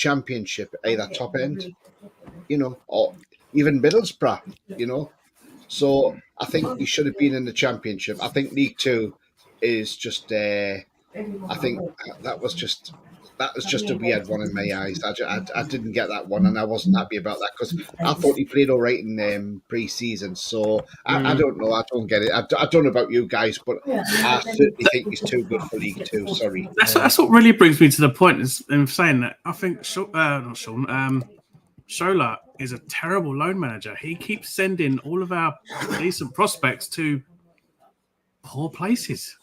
Championship, either top end, or even Middlesbrough, So I think he should have been in the Championship. I think League Two is just. I think that was just a weird one in my eyes. I didn't get that one, and I wasn't happy about that because I thought he played all right in pre-season. So I don't know. I don't get it. I don't know about you guys, but I certainly think he's too good for League Two. Sorry. That's what really brings me to the point in saying that. I think not Sean. Shola is a terrible loan manager. He keeps sending all of our decent prospects to poor places.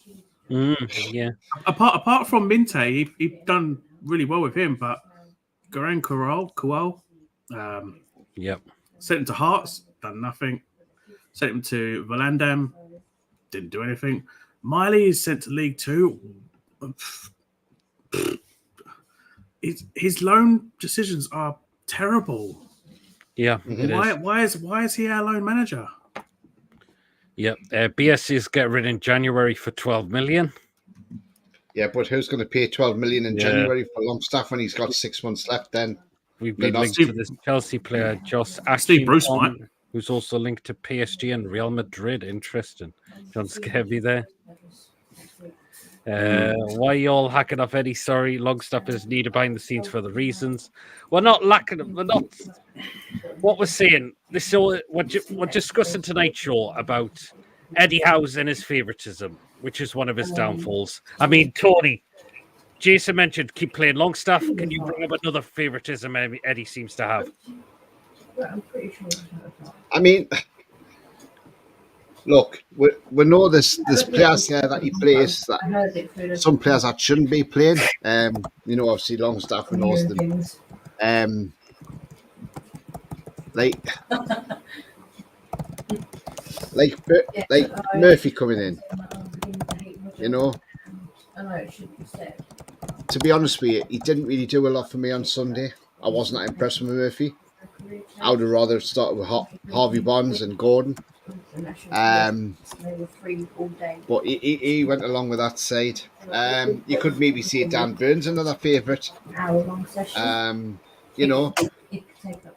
Yeah. Apart from Minte, he done really well with him, but Goran Kual, sent him to Hearts, done nothing. Sent him to Volendam, didn't do anything. Miley is sent to League Two. His loan decisions are terrible. Yeah. Why is he our loan manager? Yep. BSC's get rid in January for 12 million. Yeah, but who's going to pay 12 million in January for Longstaff when he's got 6 months left? Then we've been linked to this Chelsea player, Josh Steve Bruce, who's also linked to PSG and Real Madrid. Interesting. John Scabby there. Why are you all hacking off Eddie? Sorry, Longstaff is needed behind the scenes for the reasons. We're not lacking. We're not. What we're saying. We're discussing tonight's show about Eddie Howe's and his favouritism, which is one of his downfalls. I mean, Tony, Jason mentioned keep playing Longstaff. Can you bring up another favouritism Eddie seems to have? I mean, look, we know there's players here that he plays that some players that shouldn't be playing. Obviously Longstaff and Austin. Like Murphy coming in. To be honest with you, he didn't really do a lot for me on Sunday. I wasn't that impressed with Murphy. I would have rather started with Harvey Barnes and Gordon. But he went along with that side. You could maybe see Dan Burns, another favourite.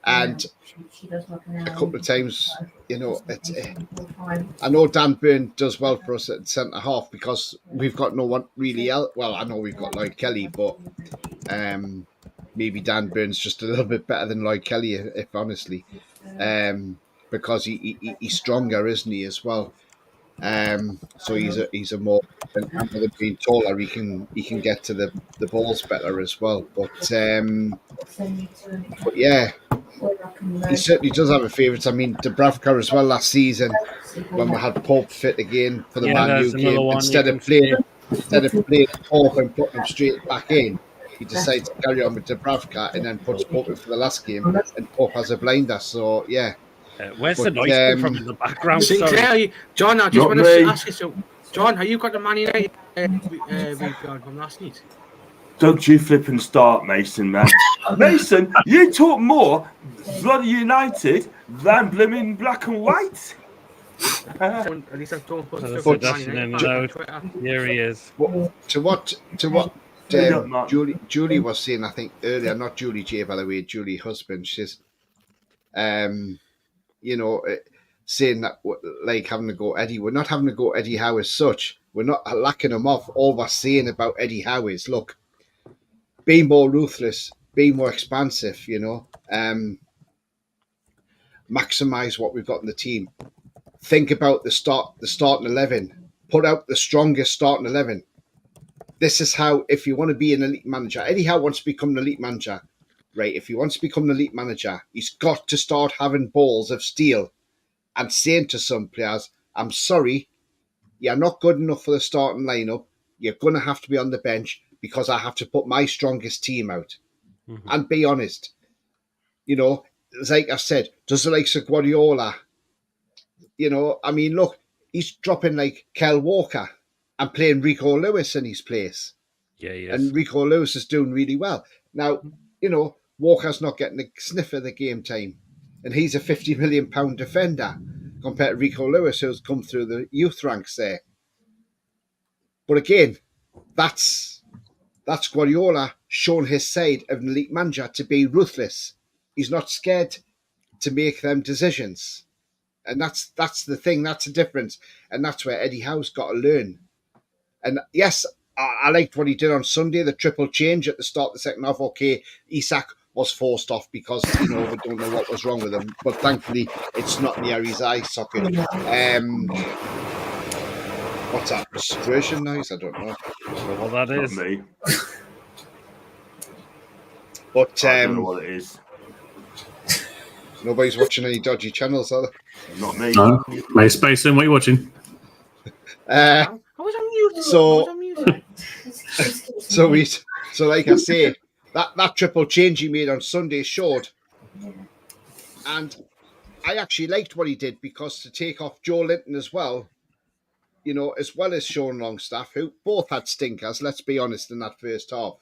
And a couple of times, I know Dan Burn does well for us at centre half because we've got no one really else. Well, I know we've got Lloyd Kelly, but maybe Dan Burn's just a little bit better than Lloyd Kelly, if honestly, because he's stronger, isn't he, as well? So he's a more, and with him being taller, he can get to the balls better as well. But yeah, he certainly does have a favourite. I mean, Dubravka as well last season when we had Pope fit again for the Man U game. Instead of playing Pope and putting him straight back in, he decides to carry on with Dubravka and then puts Pope in for the last game, and Pope has a blinder. So yeah. Where's the noise come from in the background? Sinclair, John, I just want to ask you. So, John, have you got the Man United from last night? Don't you flip and start, Mason, man. Mason, you talk more bloody United than blooming black and white. At least I've don't put Here he is. To what Julie was saying, I think earlier, not Julie J, by the way, Julie husband, she's saying that, like, having to go Eddie. We're not having to go Eddie Howe as such. We're not lacking him off. All we're saying about Eddie Howe is, look, be more ruthless, be more expansive, maximise what we've got in the team. Think about the starting 11. Put out the strongest starting 11. This is how, if you want to be an elite manager, Eddie Howe wants to become an elite manager. Right, if he wants to become an elite manager, he's got to start having balls of steel and saying to some players, I'm sorry, you're not good enough for the starting lineup. You're going to have to be on the bench because I have to put my strongest team out. Mm-hmm. And be honest. Like I said, does the likes of Guardiola, I mean, look, he's dropping like Kel Walker and playing Rico Lewis in his place. Yeah, yes. And Rico Lewis is doing really well. Now, Walker's not getting a sniff of the game time. And he's a £50 million defender compared to Rico Lewis, who's come through the youth ranks there. But again, that's That's Guardiola showing his side of an elite manager to be ruthless. He's not scared to make them decisions. And that's the thing, that's the difference. And that's where Eddie Howe's got to learn. And yes, I liked what he did on Sunday, the triple change at the start of the second half. Okay, Isak was forced off because, we don't know what was wrong with him. But thankfully, it's not near his eye socket. What's that? Frustration noise? I don't know. Well, that Not is. me. But I don't know what it is. nobody's watching any dodgy channels, are they? Not me. No, mate, Space in. What are you watching? I was on mute. So- I was on mute. So like I say, that triple change he made on Sunday showed. And I actually liked what he did, because to take off Joe Linton as well, as well as Sean Longstaff, who both had stinkers, let's be honest, in that first half.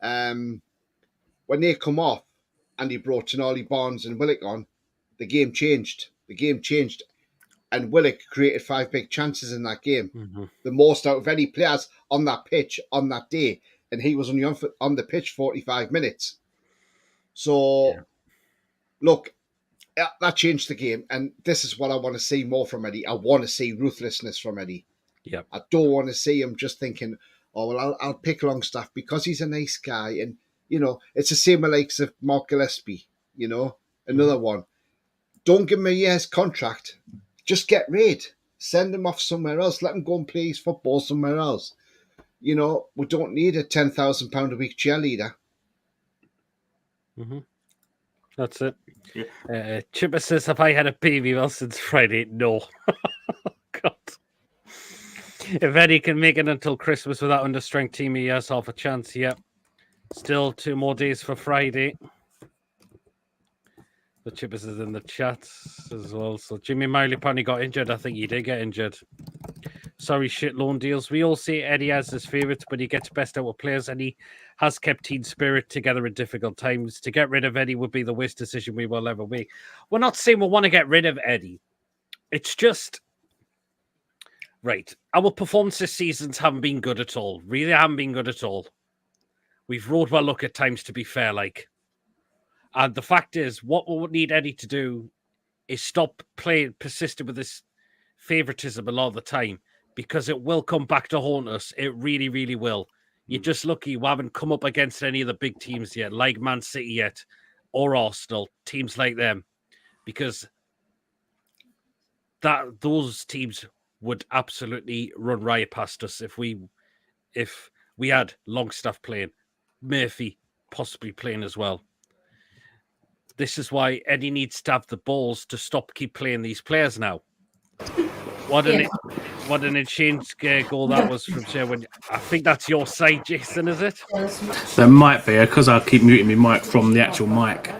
When they come off and he brought Tonali, Barnes and Willock on, the game changed. And Willock created 5 big chances in that game. Mm-hmm. The most out of any players on that pitch on that day. And he was only on the pitch 45 minutes. So, look, that changed the game. And this is what I want to see more from Eddie. I want to see ruthlessness from Eddie. Yeah. I don't want to see him just thinking, oh, well, I'll pick Longstaff because he's a nice guy. And, it's the same with likes of Mark Gillespie, another one. Don't give him a year's contract. Just get rid. Send him off somewhere else. Let him go and play his football somewhere else. We don't need a £10,000 a week cheerleader. Mm-hmm. That's it. Yeah. Chipper says, have I had a baby well since Friday? No. God. If Eddie can make it until Christmas without understrength team, he has half a chance. Yeah. Still 2 more days for Friday. The Chippers is in the chat as well. So Jimmy Miley apparently got injured. I think he did get injured. Sorry, shit loan deals. We all say Eddie has his favourites, but he gets best out of players, and he has kept team spirit together in difficult times. To get rid of Eddie would be the worst decision we will ever make. We're not saying we want to get rid of Eddie. It's just, right, our performances this seasons haven't been good at all. Really haven't been good at all. We've rode well luck at times, to be fair, like. And the fact is, what we would need Eddie to do is stop persisting with this favouritism a lot of the time, because it will come back to haunt us. It really, really will. You're just lucky we haven't come up against any of the big teams yet, like Man City yet, or Arsenal, teams like them, because those teams would absolutely run riot past us if we had Longstaff playing, Murphy possibly playing as well. This is why Eddie needs to have the balls to keep playing these players now. What an exchange goal that was from Sherwin. I think that's your side, Jason, is it? There might be, because I keep muting my mic from the actual mic.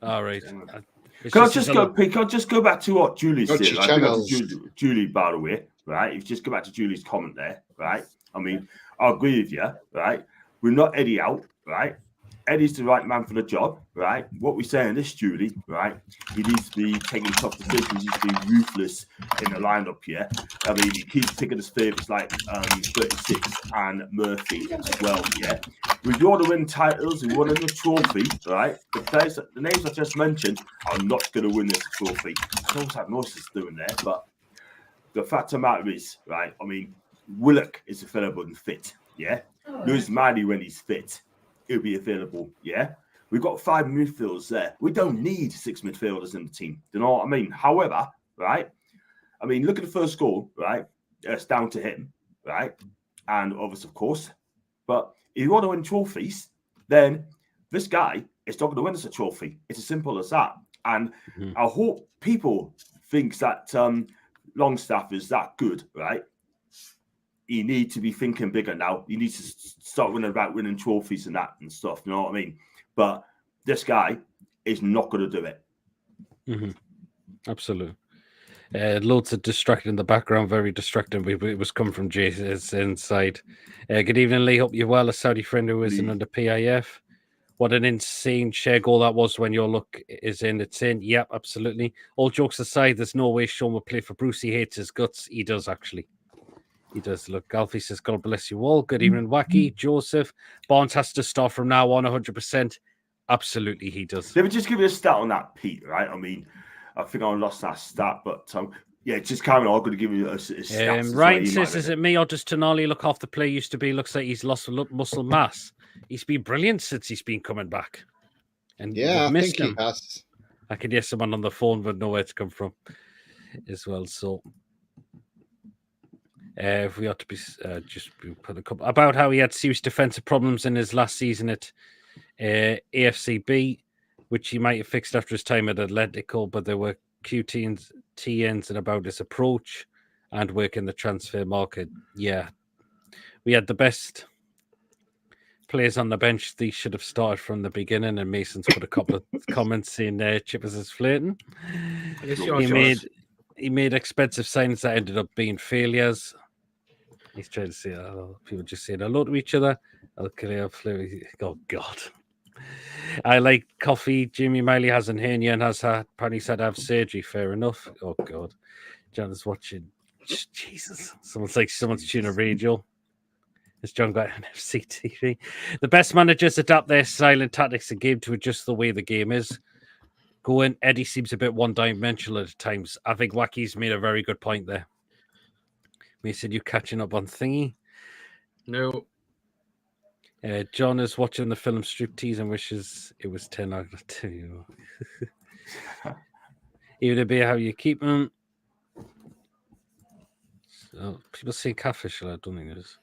All right. Can I just go back to what Julie said? Dodgy Like, channels. Julie, by the way, right? If you just go back to Julie's comment there, right? I mean, I agree with you, right? We're not Eddie out, right? Eddie's the right man for the job, right? What we're saying this, Julie, right? He needs to be taking tough decisions. He needs to be ruthless in the lineup here. I mean, he keeps picking his favourites like 36 and Murphy as well, yeah? We want to win titles. We want to win a trophy, right? The names I just mentioned are not going to win this trophy. I don't have noises doing there, but the fact of the matter is, right? I mean, Willock is available and fit, yeah? Lewis Miley, when he's fit, he'll be available, yeah? We've got 5 midfielders there. We don't need 6 midfielders in the team. Do you know what I mean? However, right? I mean, look at the first goal, right? It's down to him, right? And obviously, of course. But if you want to win trophies, then this guy is not going to win us a trophy. It's as simple as that. And I hope people think that Longstaff is that good, right? You need to be thinking bigger now. You need to start winning trophies and that and stuff. You know what I mean? But this guy is not going to do it. Mm-hmm. Absolutely. Loads of distracting in the background, very distracting. It was coming from Jason's inside. Good evening, Lee. Hope you're well. A Saudi friend who isn't under PIF. What an insane share goal that was when your luck is in. It's in. Yep, absolutely. All jokes aside, there's no way Sean will play for Bruce. He hates his guts. He does, actually. He does. Look, Alfie says, God bless you all. Good evening, Wacky. Joseph. Barnes has to start from now on 100%. Absolutely, he does. Let me just give you a stat on that, Pete, right? I mean, I think I lost that stat, but yeah, just carry on. I'm going to give you a stat. Ryan says, is it me or does Tonali look half the player used to be? Looks like he's lost muscle mass. He's been brilliant since he's been coming back. And Yeah, I think him. he has. I could hear someone on the phone but know where to come from as well. So if we ought to be just put a couple about how he had serious defensive problems in his last season at AFCB, which he might have fixed after his time at Atletico, but there were TNs and about his approach and work in the transfer market. Yeah, we had the best players on the bench. These should have started from the beginning, and Mason's put a couple of comments saying Chippers is flirting. He made expensive signings that ended up being failures. He's trying to say people just saying hello to each other. Oh God. I like coffee. Jimmy Miley has an hernia and apparently said to have surgery. Fair enough. Oh God. John is watching. Jesus. Someone's tuning a radio. Has John got NUFC TV? The best managers adapt their silent tactics and game to adjust the way the game is going. Eddie seems a bit one-dimensional at times. I think Wacky's made a very good point there. Mason, you catching up on thingy? No. John is watching the film Striptease and wishes it was 10 out of 2. Even a bit how you keep them. So, people say catfish, I don't think it is.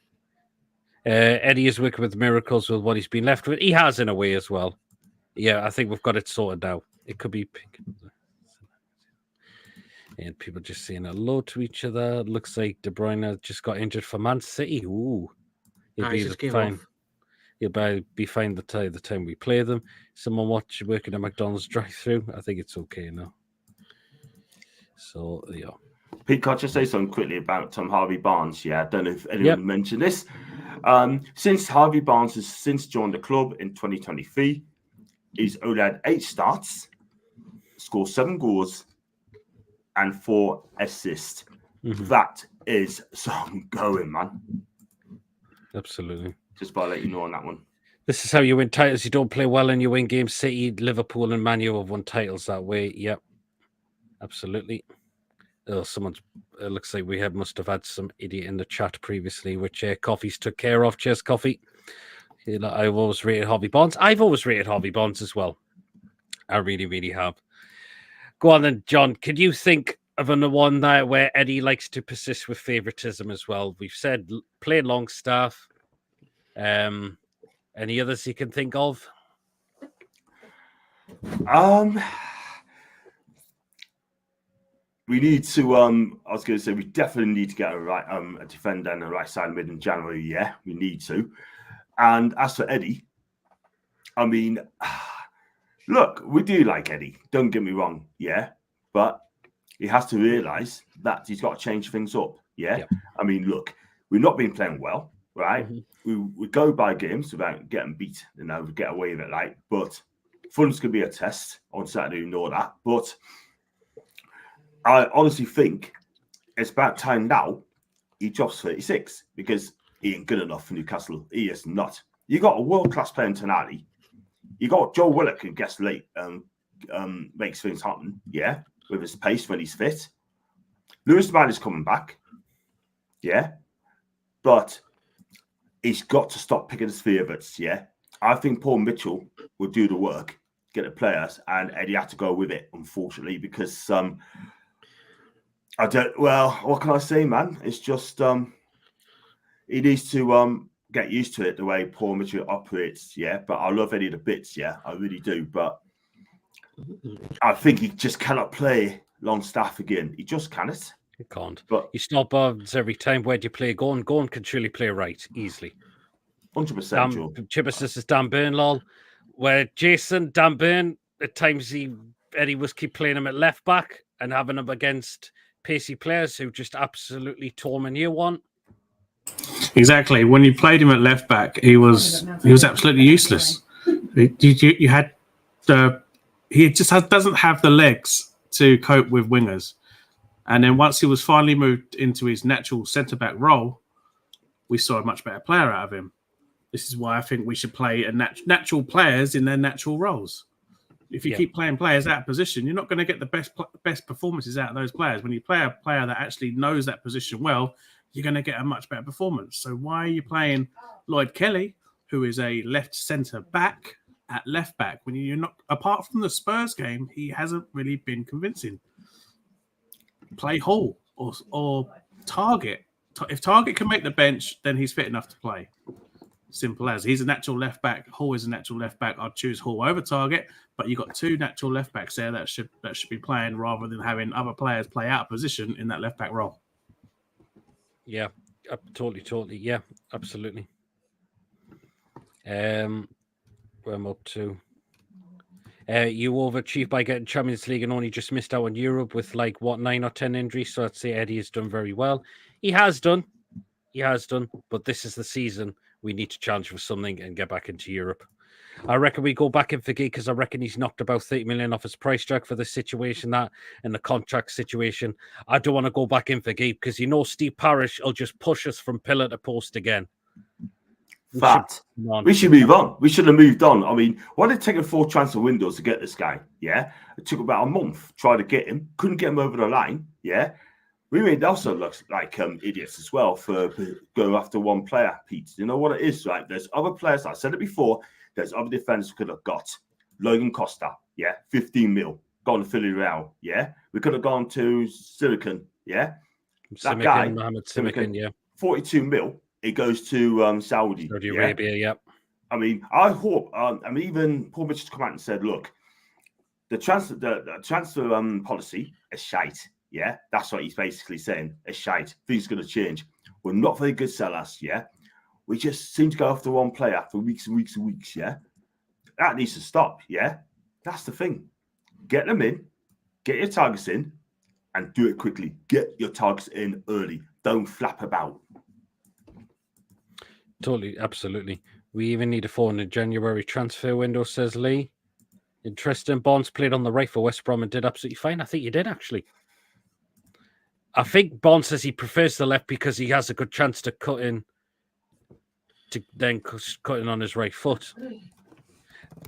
Eddie is working with miracles with what he's been left with. He has in a way as well. Yeah, I think we've got it sorted now. It could be pink. And people just saying hello to each other. Looks like De Bruyne just got injured for Man City. Ooh. He'll be fine. He'll be fine the time we play them. Someone working at McDonald's drive-thru. I think it's okay now. So, yeah. Pete, can't you say something quickly about Harvey Barnes? Yeah, I don't know if anyone mentioned this. Since Harvey Barnes has since joined the club in 2023, he's only had 8 starts, scored 7 goals, and 4 assists. Mm-hmm. That is some going, man. Absolutely. Just by letting you know on that one. This is how you win titles. You don't play well and you win games. City, Liverpool, and Man U have won titles that way. Yep. Absolutely. Oh, it looks like we must have had some idiot in the chat previously, which Coffee's took care of. Cheers, Coffee. I've always rated Harvey Barnes. I've always rated Harvey Barnes as well. I really, really have. Go on then, John. Could you think of another one there where Eddie likes to persist with favouritism as well? We've said play Longstaff. Any others you can think of? We need to. I was going to say we definitely need to get a defender and a right side mid in January. Yeah, we need to. And as for Eddie, I mean, look, we do like Eddie. Don't get me wrong. Yeah, but he has to realise that he's got to change things up. Yeah, yep. I mean, look, we've not been playing well, right? Mm-hmm. We go by games without getting beat. We get away with it, like. But Fulham's going to be a test on Saturday. You know that, but. I honestly think it's about time now he drops 36 because he ain't good enough for Newcastle. He is not. You got a world-class player in Tonali. You got Joe Willock who gets late and makes things happen, yeah, with his pace when he's fit. Lewis Man is coming back, yeah, but he's got to stop picking his favourites, yeah. I think Paul Mitchell will do the work, get the players, and Eddie had to go with it, unfortunately, because what can I say, man? It's just he needs to get used to it the way Paul Mitchell operates, yeah. But I love Eddie to bits, yeah, I really do. But I think he just cannot play Longstaff again. He just cannot. He can't. But you stop Barnes every time. Where do you play? Gordon can surely play right easily. 100%. Chipper says is Dan Burn, lol. Where Dan Burn at times Eddie was keep playing him at left back and having him against pacey players who just absolutely torment you one. Exactly. When you played him at left back, he was absolutely useless. You had he just doesn't have the legs to cope with wingers. And then once he was finally moved into his natural centre-back role, we saw a much better player out of him. This is why I think we should play natural players in their natural roles. If you keep playing players out of position, you're not going to get the best performances out of those players. When you play a player that actually knows that position well, you're going to get a much better performance. So why are you playing Lloyd Kelly, who is a left centre-back, at left-back, when you're not... Apart from the Spurs game, he hasn't really been convincing. Play Hall or Target. If Target can make the bench, then he's fit enough to play. Simple as. He's a natural left back. Hall is a natural left back. I'd choose Hall over Target, but you've got two natural left backs there that should be playing rather than having other players play out of position in that left back role. Yeah, totally. Yeah, absolutely. Where am I up to? You overachieved by getting Champions League and only just missed out on Europe with 9 or 10 injuries. So I'd say Eddie has done very well. He has done, but this is the season we need to challenge for something and get back into Europe. I reckon we go back in for Gee because I reckon he's knocked about 30 million off his price tag for the situation and the contract situation. I don't want to go back in for Gee because Steve Parish will just push us from pillar to post again. We should move on. We should have moved on. I mean, why did it take 4 transfer windows to get this guy? Yeah, it took about a month trying to get him. Couldn't get him over the line. Yeah, we made also look like idiots as well for going after one player. Pete, you know what it is, right? There's other players. I said it before. There's other defenders we could have got. Logan Costa, 15 mil. Gone to Philly Real, We could have gone to Silicon, That guy, Mohamed Simican, 42 mil. It goes to Saudi Arabia, I mean, I hope. Even Paul Mitchell's come out and said, "Look, the transfer policy is shite." Yeah, that's what he's basically saying. It's shite. Things are going to change. We're not very good sellers. Yeah, we just seem to go after one player for weeks and weeks and weeks. Yeah, that needs to stop. Yeah, that's the thing. Get them in, get your targets in, and do it quickly. Get your targets in early. Don't flap about. Totally, absolutely. We even need a 4 in the January transfer window, says Lee. Interesting. Bonds played on the right for West Brom and did absolutely fine. I think he did, actually. I think Bond says he prefers the left because he has a good chance to cut in on his right foot.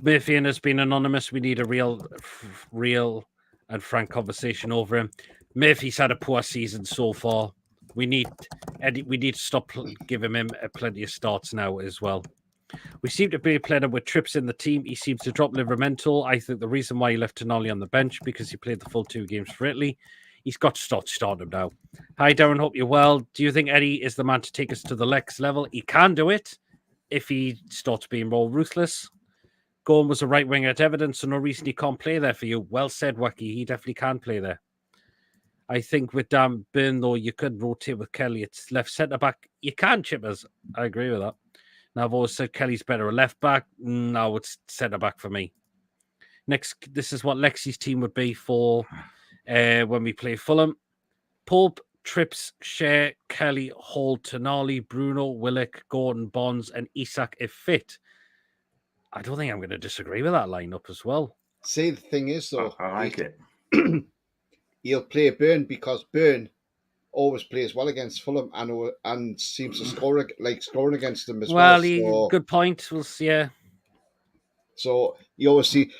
Murphy has been anonymous. We need a real and frank conversation over him. Murphy's had a poor season so far. We need to stop giving him plenty of starts now as well. We seem to be a player with trips in the team. He seems to drop Livramento. I think the reason why he left Tonali on the bench because he played the full 2 games for Italy. He's got to start starting him now. Hi, Darren. Hope you're well. Do you think Eddie is the man to take us to the next level? He can do it if he starts being more ruthless. Gorn was a right winger at Everton, so no reason he can't play there for you. Well said, Wacky. He definitely can play there. I think with Dan Byrne, though, you could rotate with Kelly. It's left centre-back. You can, Chippers. I agree with that. Now, I've always said Kelly's better a left-back. No, it's centre-back for me. Next, this is what Lexi's team would be for when we play Fulham. Pope, Trips, Shea, Kelly, Hall, Tonali, Bruno, Willock, Gordon, Bonds, and Isak if fit. I don't think I'm going to disagree with that lineup as well. See, the thing is, though... I like it. He'll play Byrne because Byrne always plays well against Fulham and seems to scoring against them as well. Well, good point. We'll see. Yeah. So you always see,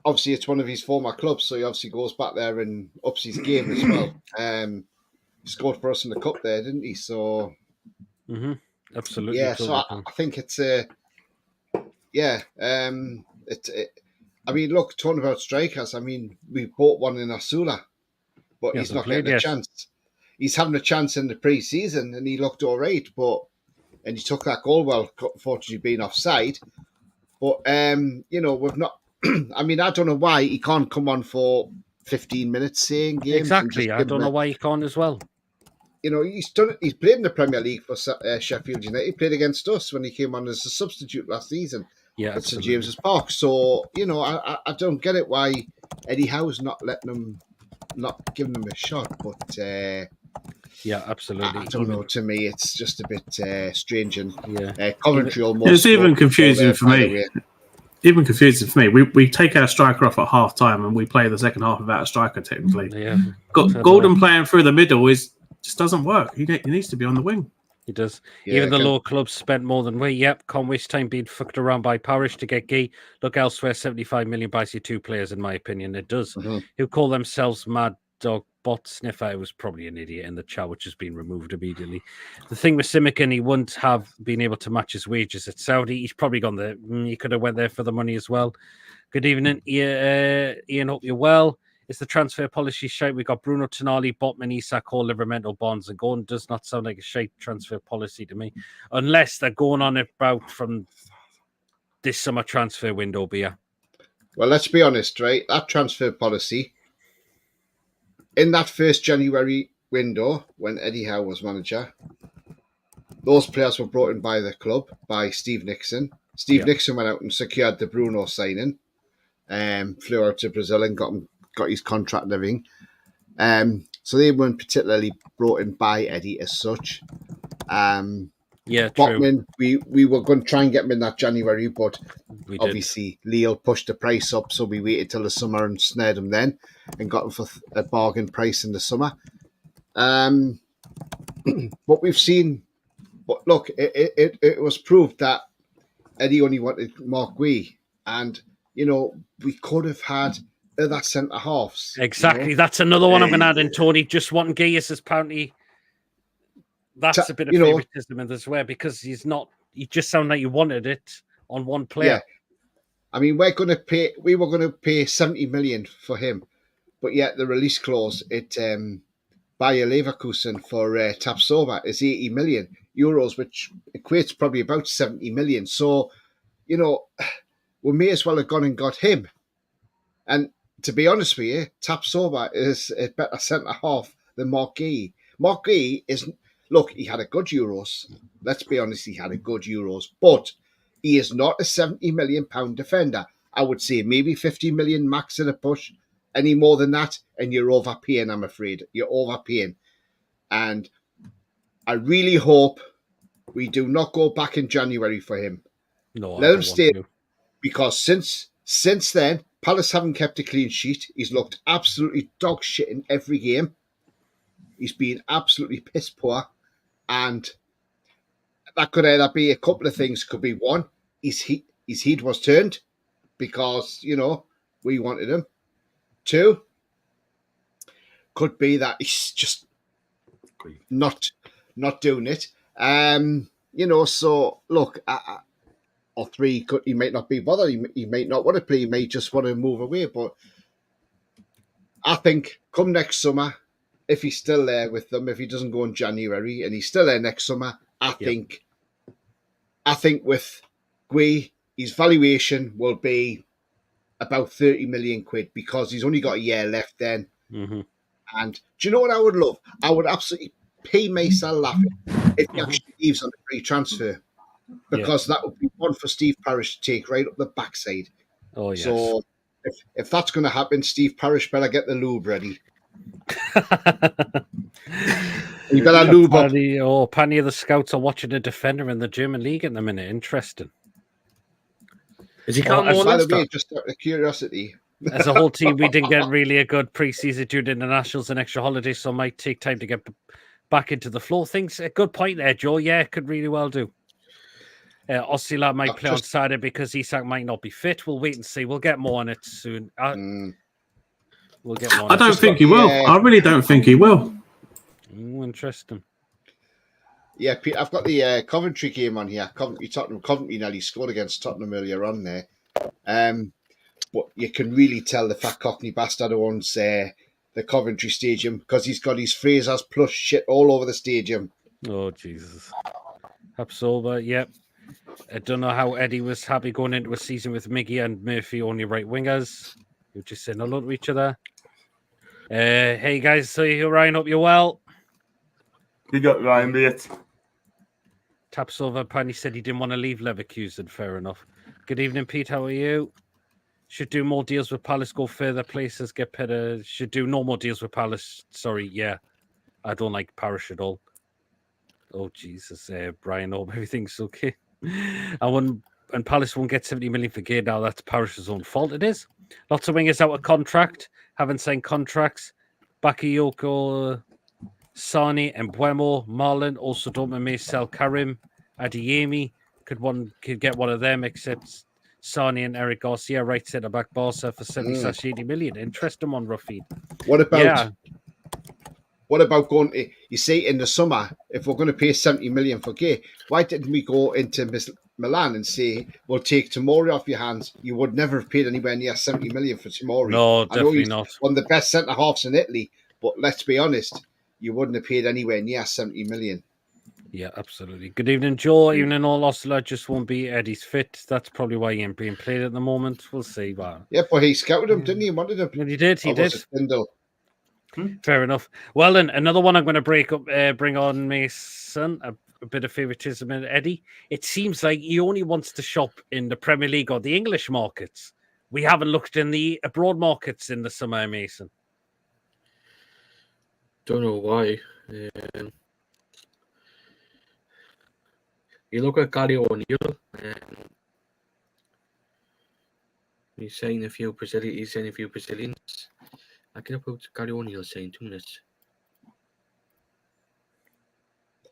obviously, it's one of his former clubs, so he obviously goes back there and ups his game as well. He scored for us in the cup there, didn't he? So, absolutely. Yeah. So I think it's I mean, look, talking about strikers, I mean, we bought one in Asula, but he's not getting a chance. He's having a chance in the pre-season, and he looked all right, and he took that goal well, unfortunately being offside. But, we've not... I mean, I don't know why he can't come on for 15 minutes saying games. Exactly, I don't know why he can't as well. He's played in the Premier League for Sheffield United. He played against us when he came on as a substitute last season. Yeah, at St James's Park. So, I don't get it why Eddie Howe's not giving them a shot. But yeah, absolutely. I don't know. To me, it's just a bit strange. And Coventry almost. It's even confusing for me. even confusing for me. We take our striker off at half time and we play the second half without a striker. Technically, Yeah. Gordon playing through the middle just doesn't work. He needs to be on the wing. He does. Yeah, Even the lower clubs spent more than we. Yep, can't waste time being fucked around by Parish to get Gee. Look elsewhere. 75 million buys you 2 players, in my opinion. It does. Mm-hmm. Who call themselves Mad Dog Bot Sniffer? It was probably an idiot in the chat, which has been removed immediately. The thing with Simican, he wouldn't have been able to match his wages at Saudi. He's probably gone there. He could have went there for the money as well. Good evening, Ian. Hope you're well. It's the transfer policy shite. We got Bruno Tonali, Botman, Isak, Hall, Livermental, Bonds, and Gordon. Does not sound like a shite transfer policy to me, unless they're going on about from this summer transfer window, Bia. Well, let's be honest, right? That transfer policy in that first January window when Eddie Howe was manager, those players were brought in by the club by Steve Nixon. Steve Nixon went out and secured the Bruno signing, flew out to Brazil and got his contract and everything. So they weren't particularly brought in by Eddie as such. Botman, we were going to try and get him in that January, but obviously Leo pushed the price up, so we waited till the summer and snared him then and got him for a bargain price in the summer. What we've seen, but look, it was proved that Eddie only wanted Mark Gui, and we could have had other centre halves. Exactly, that's another one I'm going to add in. Tony just wanting Gui is apparently that's a bit of favouritism in this way because he's not. You just sound like you wanted it on one player. Yeah. I mean, we were going to pay 70 million for him, but yet the release clause Bayer Leverkusen for Tapsoba is 80 million euros, which equates probably about 70 million. So, we may as well have gone and got him. And to be honest with you, Tapsoba is a better centre half than Mark Gui. Mark Gui he had a good Euros. Let's be honest, he had a good Euros, but he is not a 70 million pound defender. I would say maybe 50 million max at a push. Any more than that, and you're overpaying, I'm afraid. You're overpaying. And I really hope we do not go back in January for him. No, let him stay. Because since then, Palace haven't kept a clean sheet. He's looked absolutely dog shit in every game. He's been absolutely piss poor. And that could either be a couple of things. Could be one, his heat was turned because, we wanted him. 2, could be that he's just not doing it. So look, or 3, he might not be bothered. He might not want to play. He may just want to move away. But I think come next summer, if he's still there with them, if he doesn't go in January and he's still there next summer, I think with Gui, his valuation will be about 30 million quid because he's only got a year left then. Mm-hmm. And do you know what I would love? I would absolutely pay myself laughing if he actually leaves on a free transfer because that would be one for Steve Parish to take right up the backside. Oh, yes. So if that's going to happen, Steve Parish better get the lube ready. You better lube up. Apparently the scouts are watching a defender in the German league at the minute. Interesting. Is he coming on? By the way, just out of curiosity, as a whole team, we didn't get really a good pre-season due to internationals and extra holidays, so it might take time to get back into the flow. Things a good point there, Joe. Yeah, it could really well do. Oscilla might play on Saturday because Isak might not be fit. We'll wait and see. We'll get more on it soon. We'll get more. I don't think he will. I really don't think he will. Interesting. Yeah, Pete, I've got the Coventry game on here. Coventry nearly scored against Tottenham earlier on there. But you can really tell the fat cockney bastard owns the Coventry stadium because he's got his Fraser's plus shit all over the stadium. Oh, Jesus. Absolver, yep. I don't know how Eddie was happy going into a season with Miggy and Murphy only right wingers. You're just saying hello to each other. Hey, guys. So you, Ryan, hope you're well. You got Ryan, mate. Tapsover apparently said he didn't want to leave Leverkusen. Fair enough. Good evening, Pete. How are you? Should do more deals with Palace, go further places, get better. Should do no more deals with Palace. Sorry, yeah. I don't like Parish at all. Oh, Jesus. Brian, hope everything's okay. I wouldn't and Palace won't get 70 million for Gay now. That's Parish's own fault. It is. Lots of wingers out of contract, haven't signed contracts. Bakayoko, Sani, and Buemo, Marlon, also don't may sell Karim, Adeyemi. Could get one of them, except Sani and Eric Garcia, right centre back Barca for 70/80 million. Interesting one, Ruffy. What about going to, you see, in the summer, if we're going to pay 70 million for Gay, why didn't we go into Milan and say, we'll take Tomori off your hands? You would never have paid anywhere near 70 million for Tomori. No, definitely not. One of the best centre halves in Italy, but let's be honest, you wouldn't have paid anywhere near 70 million. Yeah, absolutely. Good evening, Joe. Evening, all. Osler just won't be. Eddie's fit. That's probably why he ain't being played at the moment. We'll see. But... Yeah, but he scouted him, didn't he? Wanted him. Well, he did. He did. Fair enough. Well, then, another one I'm going to bring on, Mason, a bit of favouritism in Eddie. It seems like he only wants to shop in the Premier League or the English markets. We haven't looked in the abroad markets in the summer, Mason. Don't know why. You look at Gary O'Neill. He's saying a few Brazilians. I can put Gary O'Neill saying 2 minutes.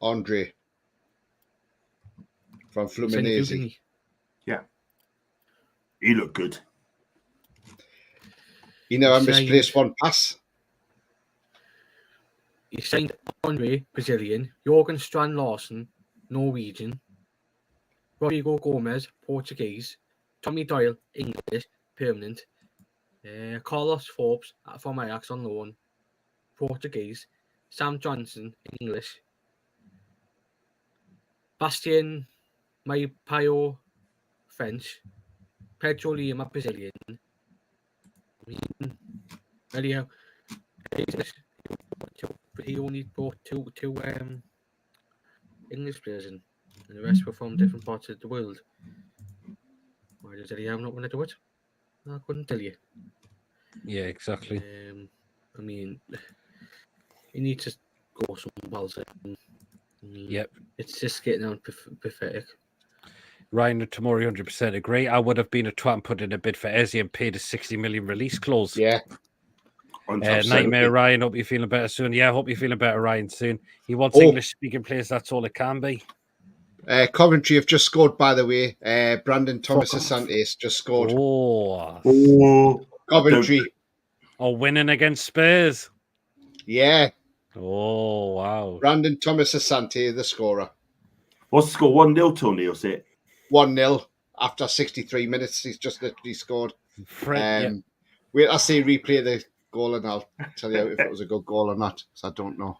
Andre from Fluminense. Yeah. He looked good. You know, I misplaced one pass. He signed Andre, Brazilian, Jorgen Strand Larsen, Norwegian, Rodrigo Gomez, Portuguese, Tommy Doyle, English, permanent, Carlos Forbes from Ajax on loan, Portuguese, Sam Johnson, English, Bastien Maipayo, French, Pedro Lima, Brazilian. Anyhow, he only brought two English players in, and the rest were from different parts of the world. Why does Eddie Howe not want to do it? I couldn't tell you. Yeah, exactly. I mean, you need to go somewhere else. Yep. It's just getting on pathetic. Ryan and Tomori 100% agree. I would have been a twat and put in a bid for Eze and paid a 60 million release clause. Yeah. Nightmare Ryan, hope you're feeling better soon. Yeah, I hope you're feeling better, Ryan, soon. He wants English-speaking players, that's all it can be. Coventry have just scored, by the way. Brandon Thomas Asante just scored. Oh. Coventry. Oh, winning against Spurs. Yeah. Oh, wow. Brandon Thomas Asante, the scorer. What's the score? 1-0 to Neil, see it? 1-0 after 63 minutes. He's just literally scored. Wait, I'll see replay the goal and I'll tell you if it was a good goal or not, because I don't know.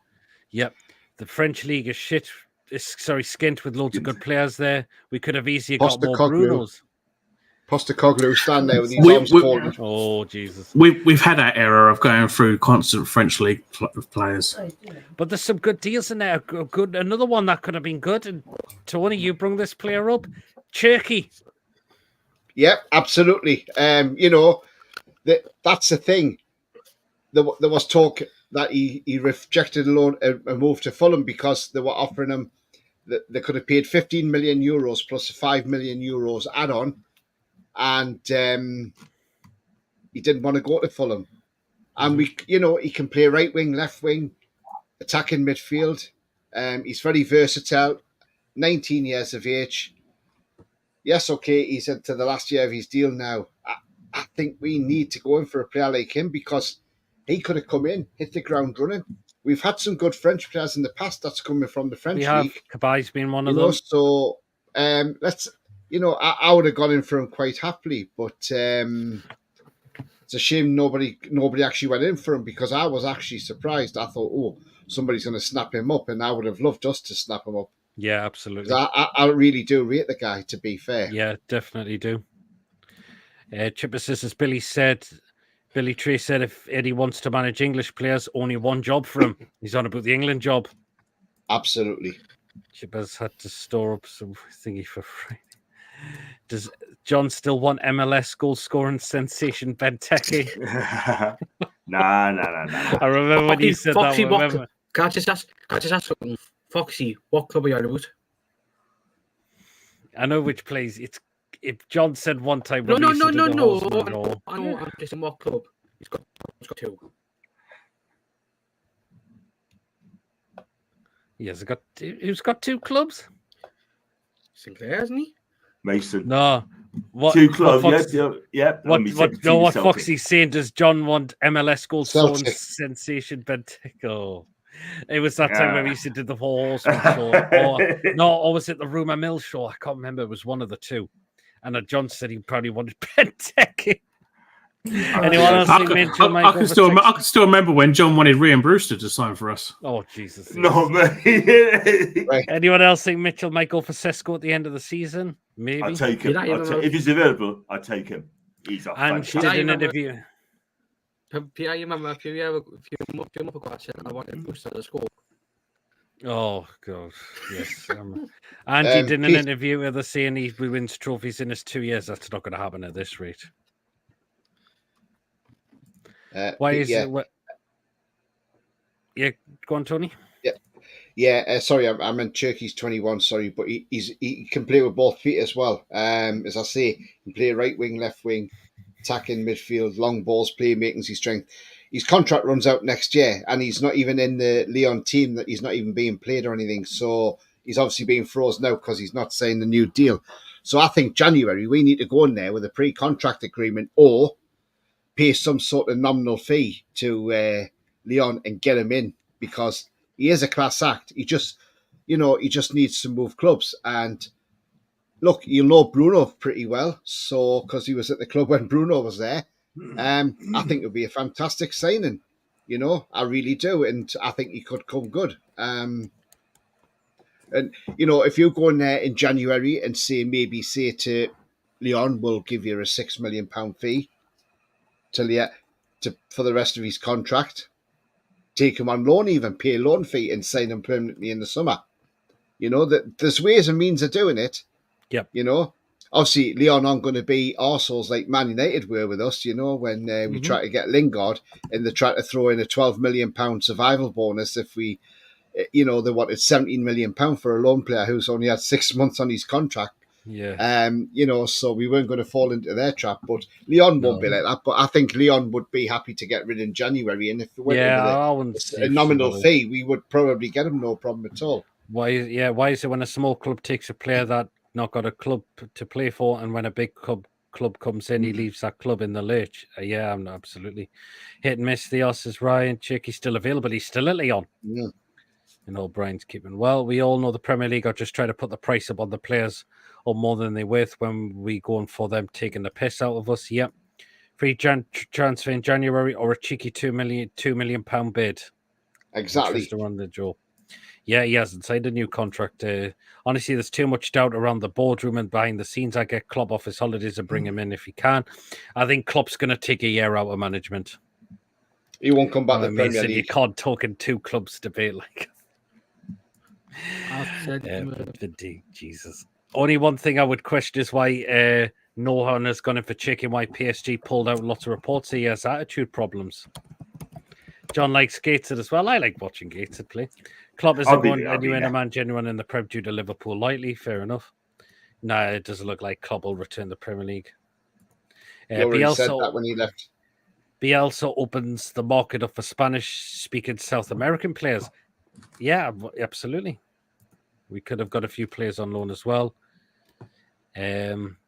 Yep. The French league is shit. Skint with loads of good players there. We could have easily got more Brunos. Postecoglou stand there with his arms folded. Oh, Jesus. We've had our era of going through constant French league players. But there's some good deals in there. Good. Another one that could have been good. And Tony, you bring this player up. Cherky. Yep, absolutely. You know, that's the thing. There was talk that he rejected a loan and moved to Fulham because they were offering him that they could have paid 15 million euros plus a 5 million euros add-on, and he didn't want to go to Fulham. And he can play right wing, left wing, attacking midfield. He's very versatile. 19 years of age. Yes, okay, he's into the last year of his deal now. I think we need to go in for a player like him because he could have come in, hit the ground running. We've had some good French players in the past that's coming from the French league. Kabai's been one of them. So let's, I would have gone in for him quite happily, but it's a shame nobody actually went in for him because I was actually surprised. I thought, somebody's going to snap him up, and I would have loved us to snap him up. Yeah, absolutely. I really do rate the guy, to be fair. Yeah, definitely do. Chipper says, as Billy Tree said, if Eddie wants to manage English players, only one job for him. He's on about the England job. Absolutely. Chipper's had to store up some thingy for free. Does John still want MLS goal scoring sensation Benteke? Nah. I remember when you said Foxy, that. Can I just ask something? Foxy, what club are you on about? I know which plays. if John said one time, No, when no, we used no, to do no, the no. Horseman Roll- I know. I'm just in what club? He's got 2. He has got. Who's got 2 clubs? Sinclair, hasn't he? Mason. No. What? 2 clubs. What Fox, Yeah. what? and we What? second No. team is What Celtic. Foxy's saying? Does John want MLS Gold Zone Celtic. sensation Bentico? It was that time where we used to do the Horseman show. Or was it the Rumour Mill show? I can't remember. It was one of the two. And John said he probably wanted Benteke. Anyone else think Mitchell might I go can for still, six? I can still remember when John wanted Ryan Brewster to sign for us. Oh, Jesus. No, mate. Anyone else think Mitchell might go for Sesko at the end of the season? Maybe. I'll take him. Did I even If he's available, I'll take him. He's a And she fantastic. did an I interview. Peter, you remember a few months ago, I said I wanted Brewster to score. Oh, God. Yes. Angie did an Pete- interview with us saying he wins trophies in his 2 years. That's not going to happen at this rate. Why is yeah. it? What... Yeah, go on, Tony. Yeah, sorry, I meant Turkey's 21. Sorry, but he can play with both feet as well. As I say, he can play right wing, left wing, attacking midfield, long balls, playmaking's his strength. His contract runs out next year, and he's not even in the Lyon team. That he's not even being played or anything. So he's obviously being frozen out because he's not signing the new deal. So I think January we need to go in there with a pre-contract agreement or pay some sort of nominal fee to Lyon and get him in, because he is a class act. He just needs to move clubs. And look, you know Bruno pretty well, so because he was at the club when Bruno was there. I think it would be a fantastic signing. I really do, and I think he could come good. And if you go in there in January and say to Lyon, we'll give you a £6 million fee for the rest of his contract. Take him on loan, even pay a loan fee and sign him permanently in the summer. There's ways and means of doing it. Yep. Obviously Lyon aren't going to be arseholes like Man United were with us, when we try to get Lingard and they try to throw in a £12 million survival bonus if we, they wanted £17 million for a loan player who's only had 6 months on his contract. Yeah. So we weren't going to fall into their trap, but Lyon won't be like that. But I think Lyon would be happy to get rid in January, and if we went with a nominal fee, we would probably get him no problem at all. Why is it when a small club takes a player that not got a club to play for, and when a big club comes in, he leaves that club in the lurch? Yeah, I'm absolutely hit and miss. The Os is Ryan Chick. He's still available. He's still at Lyon. Yeah. Brian's keeping well. We all know the Premier League are just trying to put the price up on the players or more than they're worth when we going for them taking the piss out of us. Yep. Free transfer in January or a cheeky £2 million bid. Exactly. Around the jaw. Yeah, he hasn't signed a new contract. Honestly, there's too much doubt around the boardroom and behind the scenes. I get Klopp off his holidays and bring him in if he can. I think Klopp's going to take a year out of management. He won't come back to the Premier You League. can't talk in 2 clubs debate like. Jesus. Only one thing I would question is why Nohan has gone in for chicken, why PSG pulled out lots of reports. He has attitude problems. John likes Gateshead as well. I like watching Gateshead play. Klopp isn't going anywhere a man genuine in the Prem due to Liverpool lightly. Fair enough. No, it doesn't look like Klopp will return the Premier League. He already said that when he left. Bielsa opens the market up for Spanish-speaking South American players. Yeah, absolutely. We could have got a few players on loan as well.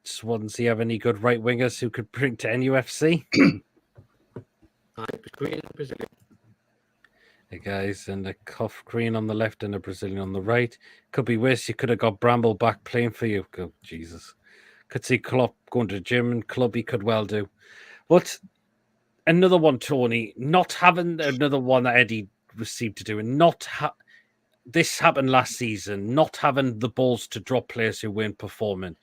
Swansea have any good right wingers who could bring to NUFC? The guys and the Cuff Green on the left and the Brazilian on the right. Could be worse. You could have got Bramble back playing for you. Oh, Jesus. Could see Klopp going to the gym and club. He could well do. But another one, Tony, not having another one that Eddie received to do, and this happened last season, not having the balls to drop players who weren't performing.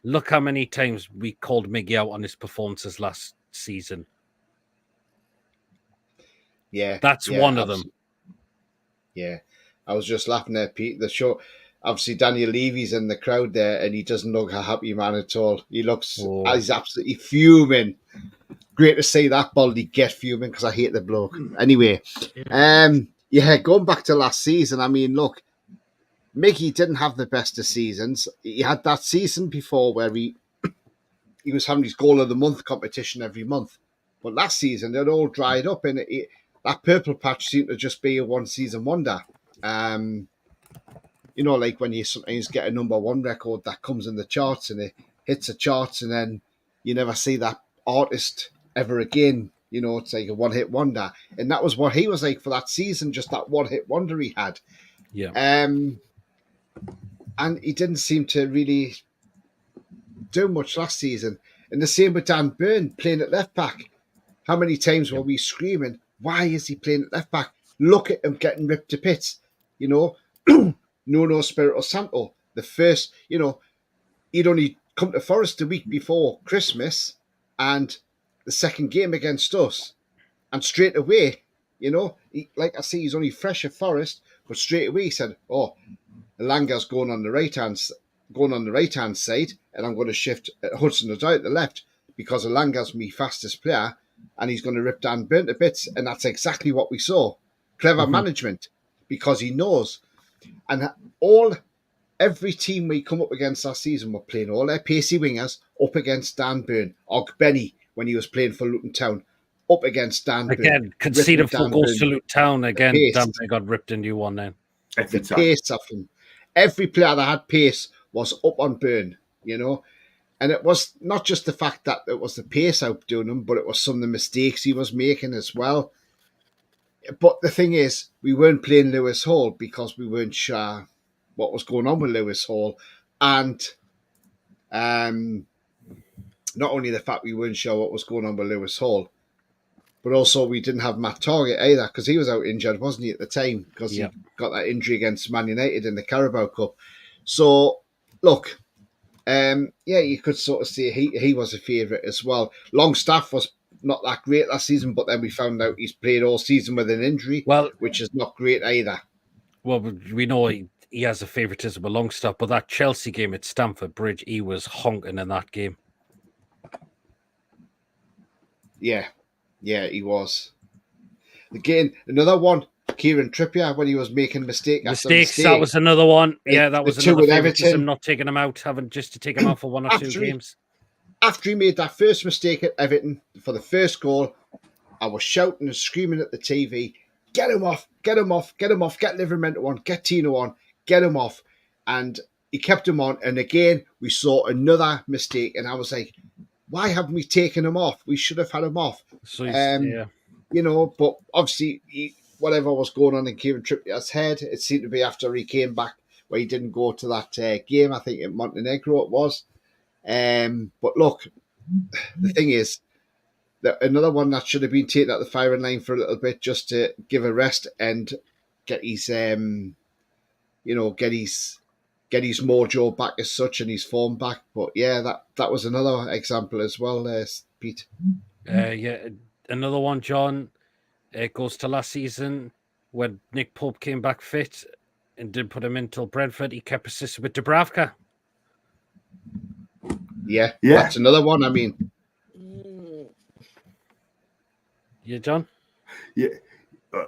Look how many times we called Miggy out on his performances last season. Yeah. That's one of them. Yeah. I was just laughing at Pete. The show, obviously, Daniel Levy's in the crowd there, and he doesn't look a happy man at all. He looks, he's absolutely fuming. Great to see that Baldy get fuming because I hate the bloke. Anyway, going back to last season, I mean, look, Mickey didn't have the best of seasons. He had that season before where he he was having his goal of the month competition every month. But last season, it all dried up, and that purple patch seemed to just be a one-season wonder. You know, like when you sometimes get a number one record that comes in the charts and it hits the charts, and then you never see that artist ever again. You know, it's like a one-hit wonder. And that was what he was like for that season, just that one-hit wonder he had. Yeah. And he didn't seem to really do much last season. And the same with Dan Burn playing at left back. How many times were we screaming, why is he playing at left back? Look at him getting ripped to bits. You know, No Spirito Santo. The first, you know, he'd only come to Forest the week before Christmas and the second game against us. And straight away, you know, like I say, he's only fresh at Forest, but straight away he said, oh, Langa's going on the right hand side, and I'm going to shift Hudson-Odoi at the left because Langa's my fastest player, and he's going to rip Dan Burn to bits, and that's exactly what we saw. Clever management, because he knows. And every team we come up against last season were playing all their pacey wingers up against Dan Burn. Benny, when he was playing for Luton Town, up against Dan Burn. Again, conceded 4 goals to Luton Town. Again, Dan Burn got ripped into one then. The pace of him. Every player that had pace was up on Burn, you know. And it was not just the fact that it was the pace outdoing him, but it was some of the mistakes he was making as well. But the thing is, we weren't playing Lewis Hall because we weren't sure what was going on with Lewis Hall. And not only the fact we weren't sure what was going on with Lewis Hall, but also we didn't have Matt Target either, because he was out injured, wasn't he, at the time? Because he got that injury against Man United in the Carabao Cup. So, look, you could sort of say he was a favourite as well. Longstaff was not that great last season, but then we found out he's played all season with an injury, which is not great either. Well, we know he has a favouritism with Longstaff, but that Chelsea game at Stamford Bridge, he was honking in that game. Yeah, he was. Again, another one, Kieran Trippier, when he was making mistake after mistake. That was another one. Yeah, that was another favouritism, not taking him out, having just to take him out for 1 or 2 games. After he made that first mistake at Everton for the first goal, I was shouting and screaming at the TV, get him off, get him off, get him off, get Livermore on, get Tino on, get him off. And he kept him on. And again, we saw another mistake. And I was like, why haven't we taken him off? We should have had him off. So you know, but obviously, whatever was going on in Kieran Trippier's head, it seemed to be after he came back, where he didn't go to that game, I think in Montenegro it was. But look, the thing is, that another one that should have been taken out the firing line for a little bit just to give a rest and get his, get his mojo back as such and his form back. But yeah, that was another example as well, Pete. Another one, John. It goes to last season when Nick Pope came back fit and didn't put him in till Brentford. He kept persisting with Dubravka. Yeah, that's another one. I mean, yeah, John. Yeah,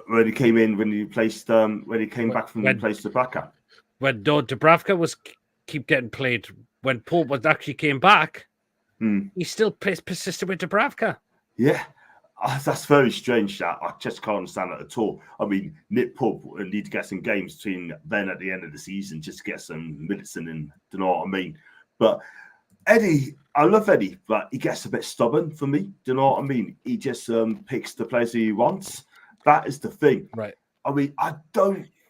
when he came in, when he placed, when he came back from the place to Dubravka. When Dubravka was keep getting played, when Pope was actually came back, he still persisted with Dubravka. Yeah, that's very strange. That I just can't understand that at all. I mean, Nick Pope will need to get some games between then at the end of the season just to get some minutes in. Do you know what I mean? But Eddie, I love Eddie, but he gets a bit stubborn for me. Do you know what I mean? He just picks the players he wants. That is the thing. Right. I mean,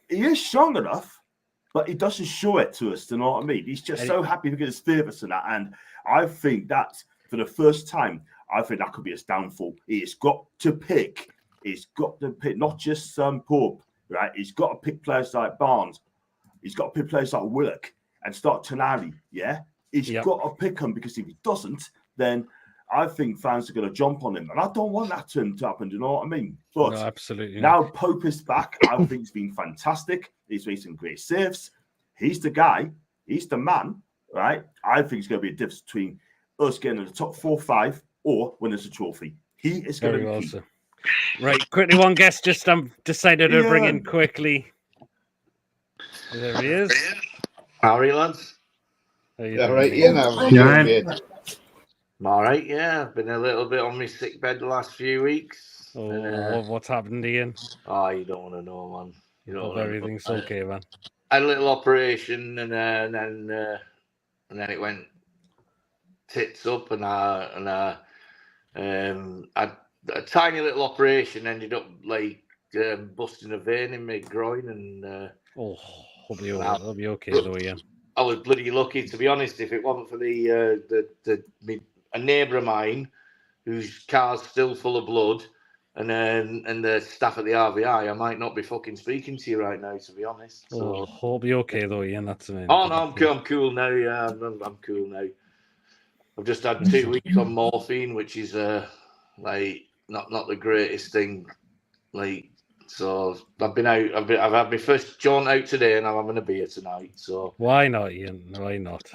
he is strong enough, but he doesn't show it to us. Do you know what I mean? He's just so happy to get his favourites and that. And I think that for the first time, I think that could be his downfall. He's got to pick. He's got to pick not just Pope, right? He's got to pick players like Barnes. He's got to pick players like Willock and start Tonali, yeah? He's got to pick him, because if he doesn't, then I think fans are going to jump on him. And I don't want that to happen, do you know what I mean? But no, absolutely now Pope is back. I think he's been fantastic. He's made some great saves. He's the guy. He's the man, right? I think it's going to be a difference between us getting in the top 4 or 5 or winning a trophy. He is going to be key. Right, quickly, one guest just decided to bring in quickly. There he is. How are you, lads? Right, now. I'm all right, yeah. I've been a little bit on my sick bed the last few weeks. Oh, what's happened, Ian? Oh, you don't want to know, man. You don't Hope want to know. everything's okay, man. I had a little operation, and then it went tits up, and I had a tiny little operation, ended up like busting a vein in my groin, and Oh, hope you'll be okay though, Ian. I was bloody lucky, to be honest. If it wasn't for a neighbour of mine whose car's still full of blood, and the staff at the RVI, I might not be fucking speaking to you right now, to be honest. So. Oh, hope you're okay though, Ian. That's the main Oh thing. no, I'm cool now. Yeah, I'm cool now. I've just had 2 weeks on morphine, which is like not the greatest thing. Like, so I've been out. I've had my first jaunt out today, and I'm having a beer tonight. So Why not, Ian? Why not?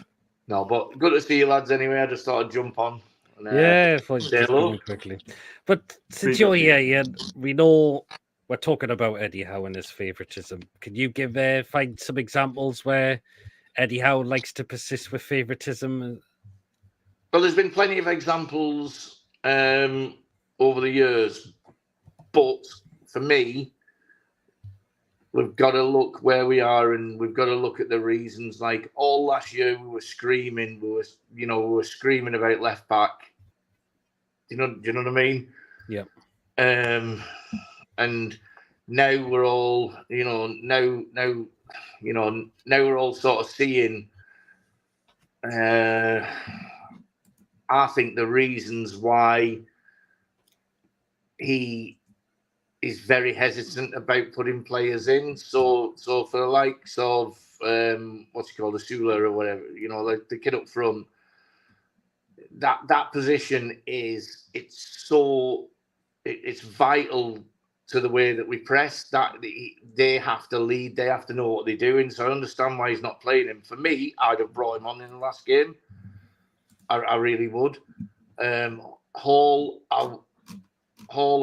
no, but good to see you lads anyway. I just thought I'd jump on. And, Yeah, if I say just hello. come in quickly. But since Big you're up, here, Ian, we know we're talking about Eddie Howe and his favouritism. Can you find some examples where Eddie Howe likes to persist with favouritism? Well, there's been plenty of examples over the years, but for me, we've got to look where we are, and we've got to look at the reasons. Like all last year, we were screaming. We were screaming about left back. Do you know what I mean? Yeah. And now we're all, now we're all sort of seeing. I think the reasons why he is very hesitant about putting players in. So for the likes of what's he called, the Sula or whatever, like the kid up front, that position it's vital to the way that we press. That they have to lead, they have to know what they're doing. So I understand why he's not playing him. For me, I'd have brought him on in the last game. I really would. Hall,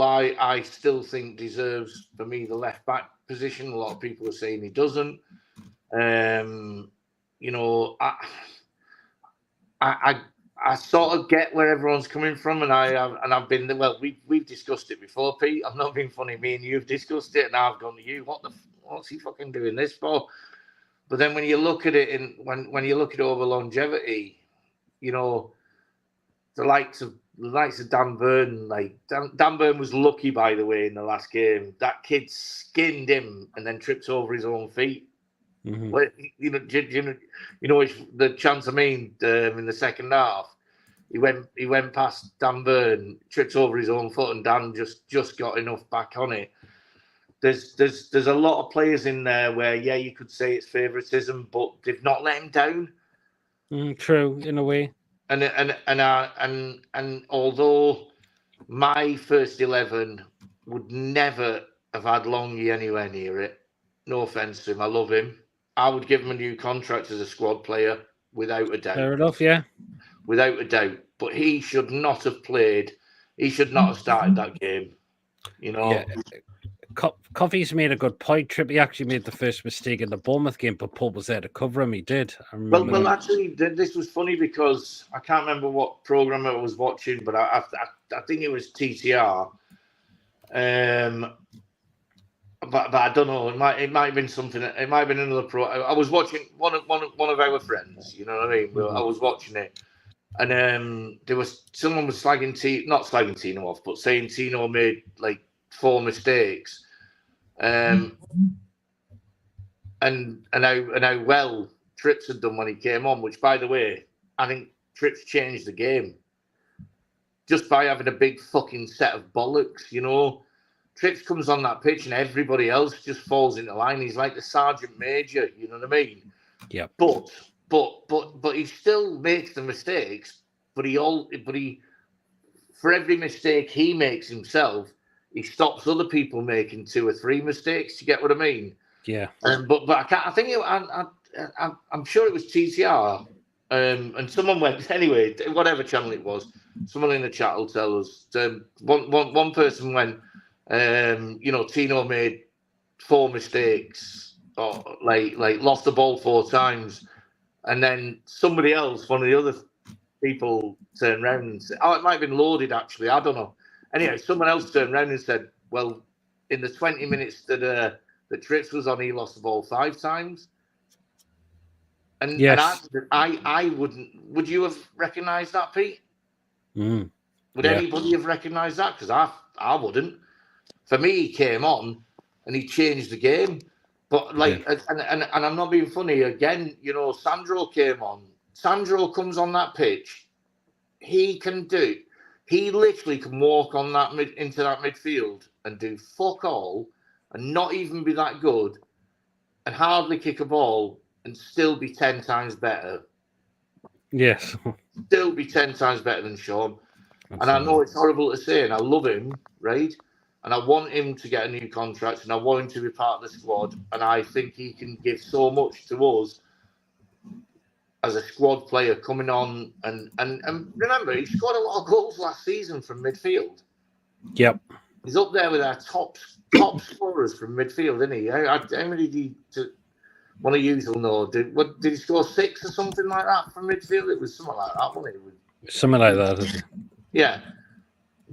I still think deserves, for me, the left back position. A lot of people are saying he doesn't. I sort of get where everyone's coming from, and I've been there. Well, we've discussed it before, Pete. I'm not being funny. Me and you've discussed it, and I've gone to you. What's he fucking doing this for? But then when you look at it, when you look at it over longevity, the likes of Dan Burn, like Dan Burn was lucky, by the way, in the last game. That kid skinned him and then trips over his own feet. Mm-hmm. Well, the chance. I mean, in the second half, he went past Dan Burn, tripped over his own foot, and Dan just got enough back on it. There's a lot of players in there where, yeah, you could say it's favouritism, but they've not let him down. True, in a way. And although my first 11 would never have had Longy anywhere near it, no offence to him, I love him. I would give him a new contract as a squad player without a doubt. Fair enough, yeah. Without a doubt. But he should not have played. He should not have started that game. Yeah. Coffee's made a good point. Trippy actually made the first mistake in the Bournemouth game, but Paul was there to cover him. He did. Well, actually, this was funny because I can't remember what program I was watching, but I think it was TTR. But I don't know. It might have been something. It might have been another pro. I was watching one of our friends. You know what I mean? Mm-hmm. I was watching it, and someone was not slagging Tino off, but saying Tino made like 4 mistakes. And how well Trips had done when he came on, which, by the way, I think Trips changed the game just by having a big fucking set of bollocks. Trips comes on that pitch and everybody else just falls into line. He's like the sergeant major, you know what I mean? Yeah. But he still makes the mistakes. But he for every mistake he makes himself, he stops other people making 2 or 3 mistakes. You get what I mean? Yeah. But I can't. I think I'm sure it was TCR. And someone went anyway. Whatever channel it was, someone in the chat will tell us. One person went. Tino made 4 mistakes, or like lost the ball 4 times, and then somebody else, one of the other people turned around and said, "Oh, it might have been loaded actually. I don't know." Anyway, someone else turned around and said, "Well, in the 20 minutes that Tritz was on, he lost the ball 5 times." And Yes. and I wouldn't. Would you have recognised that, Pete? Mm. Would Yeah. anybody have recognised that? Because I wouldn't. For me, he came on and he changed the game. But like, and I'm not being funny. Again, you know, Sandro came on. Sandro comes on that pitch. He literally can walk on that into that midfield and do fuck all, and not even be that good, and hardly kick a ball, and still be 10 times better. Yes. Still be 10 times better than Sean. Absolutely. And I know it's horrible to say, and I love him, right? And I want him to get a new contract, and I want him to be part of the squad. And I think he can give so much to us as a squad player coming on. And remember, he scored a lot of goals last season from midfield. Yep. He's up there with our top scorers from midfield, isn't he? How many did one of you will know? Did he score 6 or something like that from midfield? It was something like that, wasn't it? Something like that. Yeah.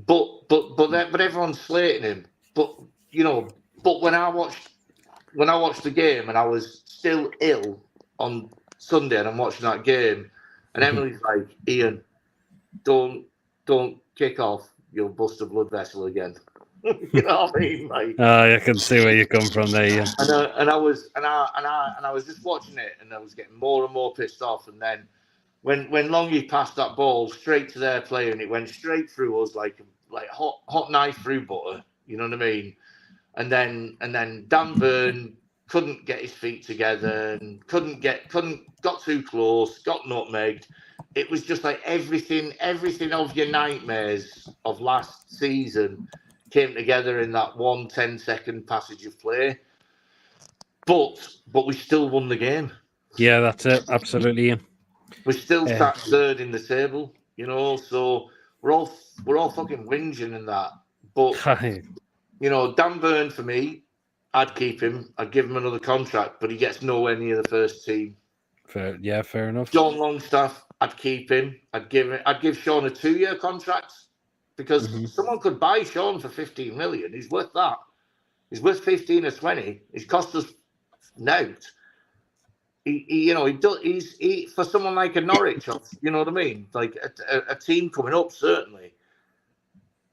But everyone's slating him. But when I watched the game and I was still ill on Sunday and I'm watching that game, and Emily's like, "Ian, don't kick off. You'll bust a blood vessel again." You know what I mean? Like, I can see where you come from there. Yeah. and I was just watching it, and I was getting more and more pissed off. And then when Longy passed that ball straight to their player, and it went straight through us like hot knife through butter. You know what I mean? And then Dan Burn couldn't get his feet together and got too close, got nutmegged. It was just like everything of your nightmares of last season came together in that 1 10-second passage of play. But we still won the game. Yeah, that's it. Absolutely. Yeah. We're still sat third in the table, you know, so we're all fucking whinging in that. But you know, Dan Burn, for me, I'd keep him. I'd give him another contract, but he gets nowhere near the first team. Fair enough. John Longstaff, I'd keep him. I'd give Sean a 2-year contract, because someone could buy Sean for 15 million. He's worth that. He's worth 15 or 20. He's cost us nout. He for someone like a Norwich, you know what I mean? Like a team coming up, certainly.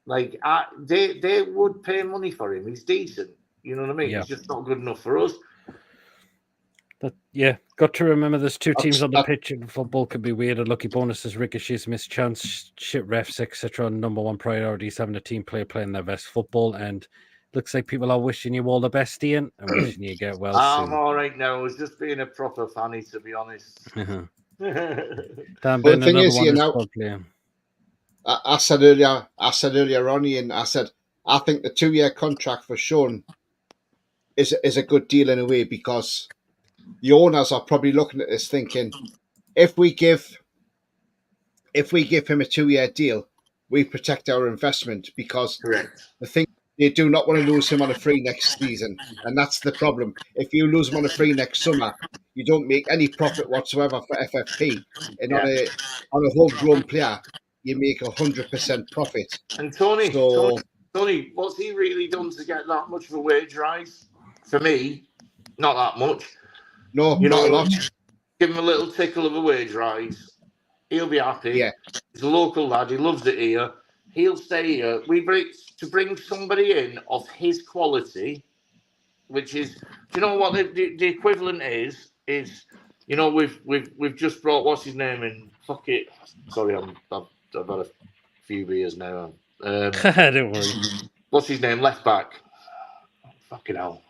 Like they would pay money for him. He's decent. You know what I mean? Yeah. He's just not good enough for us. Got to remember there's 2 teams on the pitch, and football can be weird. Unlucky bonuses, ricochets, missed chance, shit refs, etc. Number one priority is having a team player playing their best football, and looks like people are wishing you all the best, Ian, and wishing you get well I'm soon. all right now. I was just being a proper fanny, to be honest. Dan Well, Ben, the thing another is, one you is know, squad player. I said earlier on, Ian, I said I think the 2-year contract for Sean is a good deal in a way, because the owners are probably looking at this thinking, if we give him a 2-year deal, we protect our investment, because Correct. the thing, they do not want to lose him on a free next season, and that's the problem. If you lose him on a free next summer, you don't make any profit whatsoever for FFP, and on a homegrown player, you make 100% profit. And Tony, So, Tony, what's he really done to get that much of a wage rise? For me, not that much. no, You not know, a lot. Give him a little tickle of a wage rise. He'll be happy. Yeah. He's a local lad. He loves it here. He'll stay here. To bring somebody in of his quality, which is, do you know what the equivalent is? You know, we've just brought, what's his name in? Fuck it. Sorry, I've had a few beers now. Don't worry. What's his name? Left back. Fucking hell.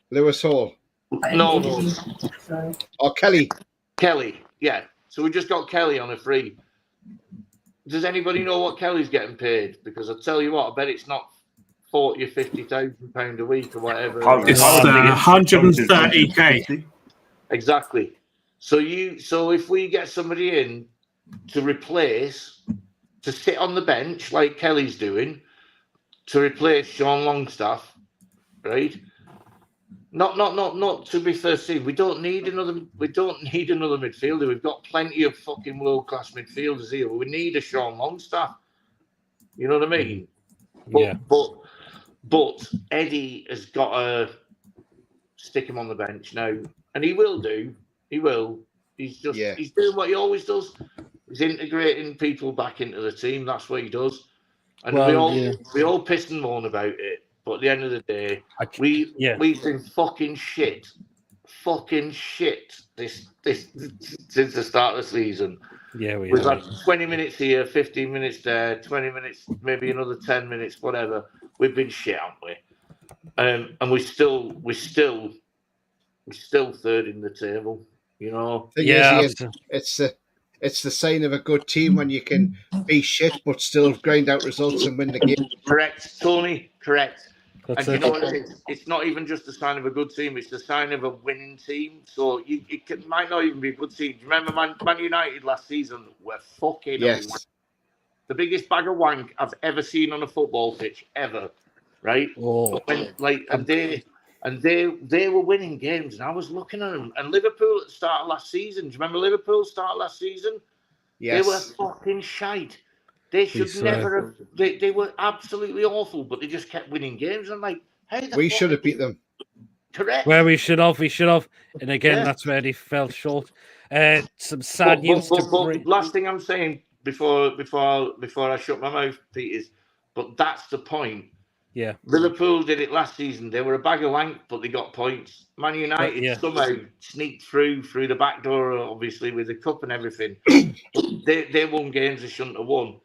Lewis Hall. No. Or Kelly. Kelly, yeah. So we just got Kelly on a free. Does anybody know what Kelly's getting paid? Because I'll tell you what, I bet it's not 40 or 50,000 pound a week or whatever. It's 130k. Exactly. So if we get somebody in to replace, to sit on the bench like Kelly's doing, to replace Sean Longstaff, right? Not to be first team. We don't need another midfielder. We've got plenty of fucking world class midfielders here. We need a Sean Longstaff. You know what I mean? Yeah. But Eddie has got to stick him on the bench now, and he will do. He will. He's doing what he always does. He's integrating people back into the team. That's what he does. And we all piss and moan about it. But at the end of the day, we've been fucking shit this since the start of the season. Yeah, we've had 20 minutes here, 15 minutes there, 20 minutes, maybe another 10 minutes, whatever. We've been shit, haven't we? And we're still third in the table. You know. It's the sign of a good team when you can be shit but still grind out results and win the game. Correct, Tony. Correct. That's and you know what it is? It's not even just a sign of a good team; it's the sign of a winning team. So it might not even be a good team. Do you remember Man United last season were fucking the biggest bag of wank I've ever seen on a football pitch ever. Right? Oh. And they were winning games, and I was looking at them. And Liverpool at the start of last season. Do you remember Liverpool start last season? Yes. They were fucking shite. They should never have. They were absolutely awful, but they just kept winning games. I'm like, hey, we should have beat them. Correct. Where we should have. And again, that's where he fell short. Some sad news. Last thing I'm saying before I shut my mouth, Pete, is, but that's the point. Yeah. Liverpool did it last season. They were a bag of wank, but they got points. Man United somehow sneaked through the back door, obviously, with the cup and everything. They won games they shouldn't have won.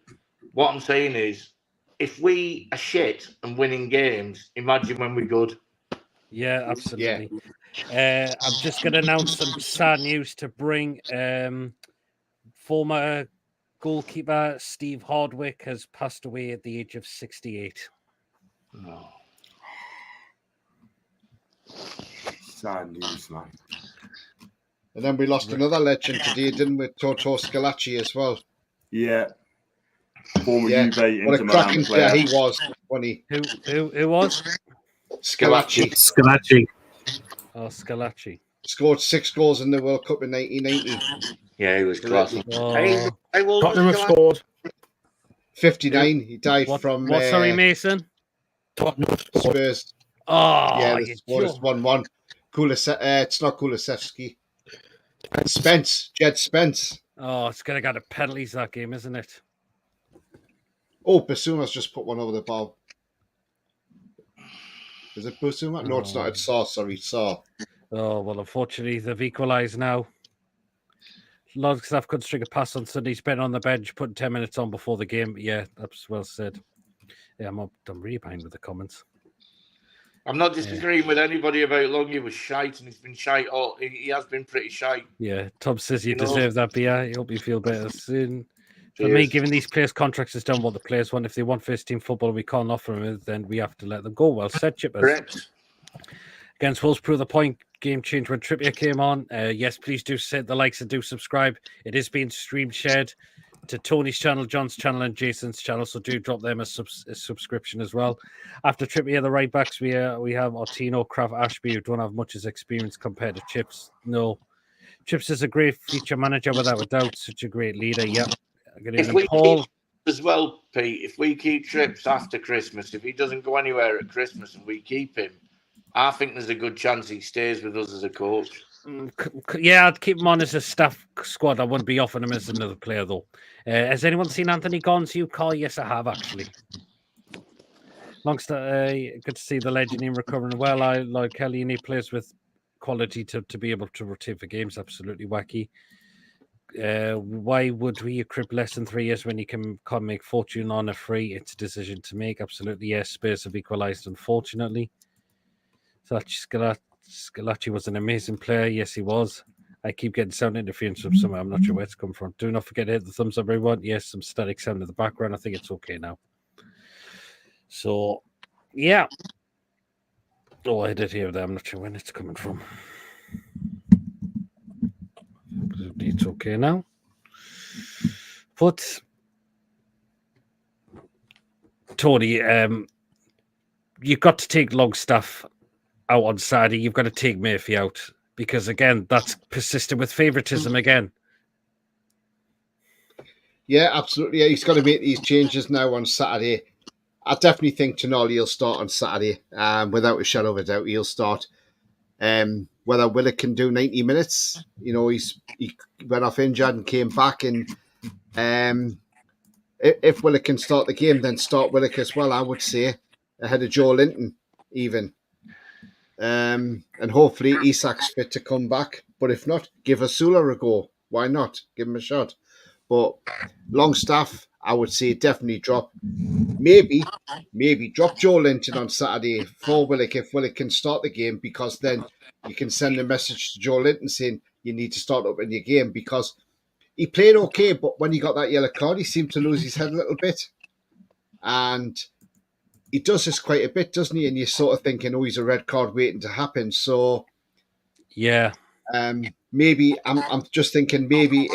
What I'm saying is, if we are shit and winning games, imagine when we're good. Yeah, absolutely. Yeah. I'm just going to announce some sad news to bring. Former goalkeeper Steve Hardwick has passed away at the age of 68. No. Sad news, man. And then we lost another legend today, didn't we? Toto Scalacci as well. Yeah. Former Juve what a cracking player he was when he. Who was? Scalacci. Oh, Scalacci. Scored 6 goals in the World Cup in 1990. Yeah, he was class. Tottenham have scored 59. He died from. Sorry, Mason? Tottenham Spurs. Oh, yeah, the score is 1-1. It's not Kulusevski. Jed Spence. Oh, it's going to go to penalties that game, isn't it? Oh, Basuma's just put one over the bar. Is it Basuma? No, it's not. It's Saw. Sorry, Saw. Oh, well, unfortunately, they've equalised now. Longstaff could string a pass on Sunday. He's been on the bench, putting 10 minutes on before the game. Yeah, that's well said. Yeah, I'm really behind with the comments. I'm not disagreeing with anybody about Longy was shite, and he's been shite. He has been pretty shite. Yeah, Tom says you deserve that beer. I hope you feel better soon. For me, giving these players contracts is done what the players want. If they want first team football and we can't offer them, then we have to let them go. Well said, Chippers. Correct. Against Wolves, prove the point. Game change when Trippier came on. Yes, please do set the likes and do subscribe. It is being streamed, shared to Tony's channel, John's channel, and Jason's channel. So do drop them a subscription as well. After Trippier, the right backs, we have Ortino, Kraft, Ashby, who don't have much as experience compared to Chips. No, Chips is a great future manager without a doubt. Such a great leader. Yep. If we keep as well, Pete, if we keep Trips after Christmas, if he doesn't go anywhere at Christmas and we keep him, I think there's a good chance he stays with us as a coach. Yeah, I'd keep him on as a staff squad. I wouldn't be offering him as another player, though. Has anyone seen Anthony Gonn's new call? Yes, I have, actually. Good to see the legend in recovering well. I like Kelly, and he plays with quality to be able to rotate for games. Absolutely wacky. Why would we equip less than 3 years when you can make fortune on a free? It's a decision to make. Absolutely, yes. Spurs have equalised, unfortunately. Scalacci was an amazing player. Yes, he was. I keep getting sound interference from somewhere. I'm not sure where it's come from. Do not forget to hit the thumbs up, everyone. Yes, some static sound in the background. I think it's okay now. So, yeah. Oh, I did hear that. I'm not sure when it's coming from. It's okay now. But, Tony, you've got to take Longstaff out on Saturday, you've got to take Murphy out because, again, that's persistent with favouritism again. Yeah, absolutely. Yeah, he's got to make these changes now on Saturday. I definitely think Tonali will start on Saturday. Without a shadow of a doubt, he'll start. Whether Willock can do 90 minutes, he went off injured and came back. And if Willock can start the game, then start Willock as well, I would say, ahead of Joe Linton, even. And hopefully Isak's fit to come back. But if not, give Asula a go. Why not? Give him a shot. But Longstaff, I would say definitely drop. Maybe drop Joe Linton on Saturday for Willock if Willock can start the game, because then you can send a message to Joe Linton saying you need to start up in your game, because he played okay, but when he got that yellow card, he seemed to lose his head a little bit. And he does this quite a bit, doesn't he? And you're sort of thinking, oh, he's a red card waiting to happen. So, yeah. Maybe I'm just thinking maybe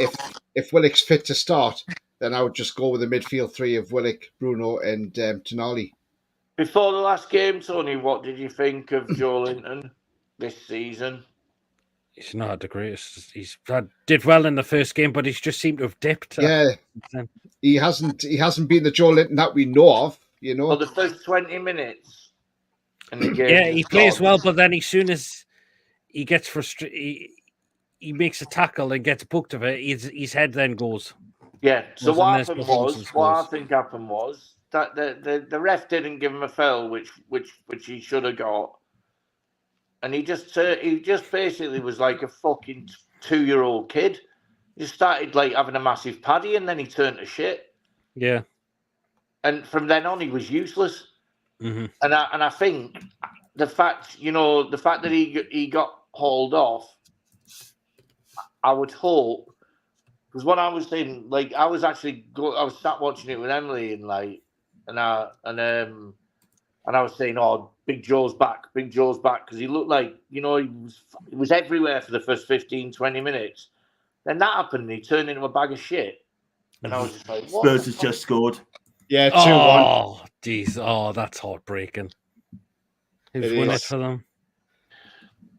if Willock's fit to start, then I would just go with the midfield three of Willock, Bruno, and Tonali. Before the last game, Tony, what did you think of Joe Linton this season? He's not the greatest. Did well in the first game, but he's just seemed to have dipped. Yeah, he hasn't been the Joe Linton that we know of. For the first 20 minutes in the game. Yeah, he plays well, but then as soon as he gets frustrated, he makes a tackle and gets booked of it, his head then goes. Yeah, so what I think happened was that the ref didn't give him a foul, which he should have got. And he just basically was like a fucking 2-year-old kid. He just started like having a massive paddy, and then he turned to shit. Yeah. And from then on, he was useless. Mm-hmm. And I think the fact that he got hauled off, I would hope, because what I was saying, like I was sat watching it with Emily and I was saying, oh, Big Joe's back, because he looked like, he was everywhere for the first 15, 20 minutes. Then that happened, and he turned into a bag of shit. And I was just like, what? Spurs has just scored. Yeah, 2-1. Oh, jeez. Oh, that's heartbreaking. Who's won it for them?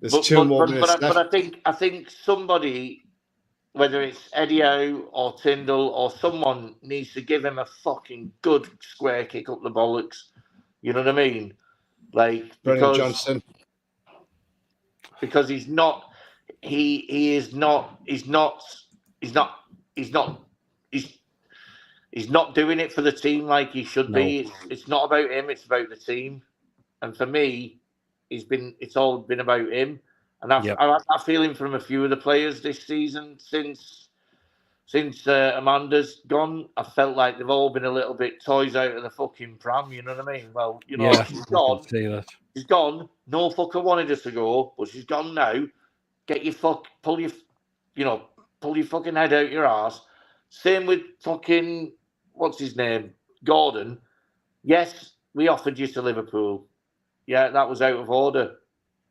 There's 2 more minutes left. But I think somebody, whether it's Eddie Howe or Tyndall or someone, needs to give him a fucking good square kick up the bollocks. You know what I mean? Like, Brennan Johnson. Because he's not doing it for the team like he should be. It's not about him, it's about the team. And for me, it's all been about him. And I've had that feeling from a few of the players this season since Amanda's gone. I felt like they've all been a little bit toys out of the fucking pram, you know what I mean? Well, she's gone. She's gone. No fucker wanted us to go, but she's gone now. Get your pull your fucking head out your ass. Same with fucking, what's his name? Gordon. Yes, we offered you to Liverpool. Yeah, that was out of order.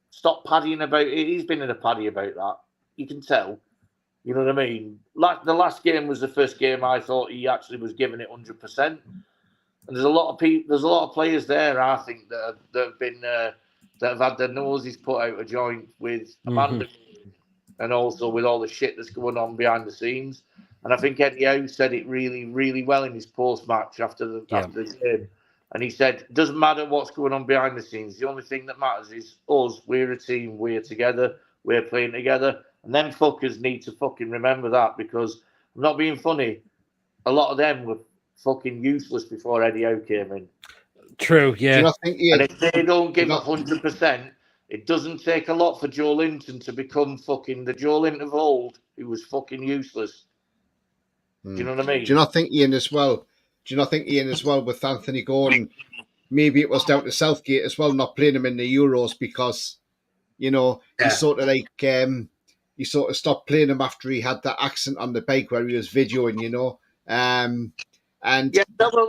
Stop paddying about it. He's been in a paddy about that. You can tell. You know what I mean? The last game was the first game I thought he actually was giving it 100%. And there's a lot of people. There's a lot of players there, I think, that have been that have had their noses put out of joint with Amanda, and also with all the shit that's going on behind the scenes. And I think Eddie Howe said it really, really well in his post-match after the game. And he said, it doesn't matter what's going on behind the scenes. The only thing that matters is us. We're a team. We're together. We're playing together. And them fuckers need to fucking remember that, because I'm not being funny. A lot of them were fucking useless before Eddie Howe came in. True, yeah. And if they don't give 100%, it doesn't take a lot for Joe Linton to become fucking the Joe Linton of old, who was fucking useless. Do you know what I mean? Do you not think Ian as well with Anthony Gordon? Maybe it was down to Southgate as well, not playing him in the Euros, because, he sort of like, he sort of stopped playing him after he had that accident on the bike where he was videoing, and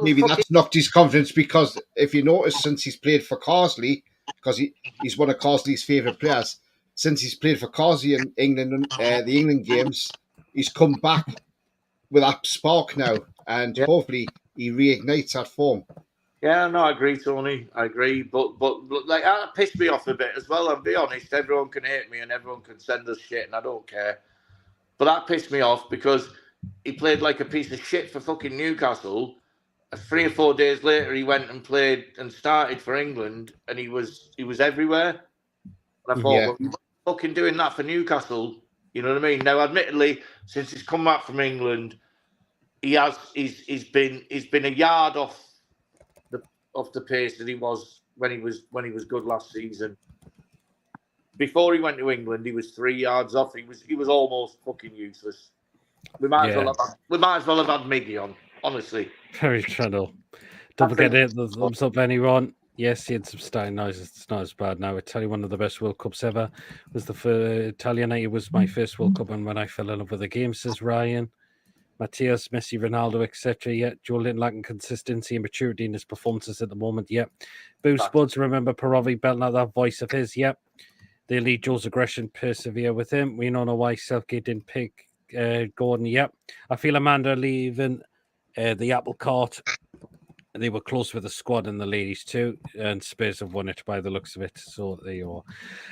maybe that's knocked his confidence, because if you notice, since he's played for Carsley, because he's one of Carsley's favourite players, since he's played for Carsley in England, the England games, he's come back with that spark now, and hopefully he reignites that form. Yeah, no, I agree, Tony. I agree, but like that pissed me off a bit as well. I'll be honest. Everyone can hate me and everyone can send us shit, and I don't care. But that pissed me off because he played like a piece of shit for fucking Newcastle. 3 or 4 days later, he went and played and started for England, and he was everywhere. And I thought, well, you fucking doing that for Newcastle. You know what I mean? Now, admittedly, since he's come back from England, he's been a yard off the pace that he was when he was good last season. Before he went to England, he was 3 yards off. He was almost fucking useless. We might as well have had Miggy on, honestly. Very true. Don't forget it. The thumbs up, anyone. Yes, he had some starting noises. It's not as bad now. I tell you, one of the best World Cups ever was the Italian night. It was my first World Cup, and when I fell in love with the game, says Ryan. Matthias, Messi, Ronaldo, etc. Yeah, Joe Linton lacking consistency and maturity in his performances at the moment. Yeah. Boo Spuds, remember Parovi belting out that voice of his. Yep. The elite Joe's aggression persevere with him. We don't know why Southgate didn't pick Gordon. Yep. I feel Amanda leaving the apple cart. They were close with the squad and the ladies too, and Spurs have won it by the looks of it. So there you are.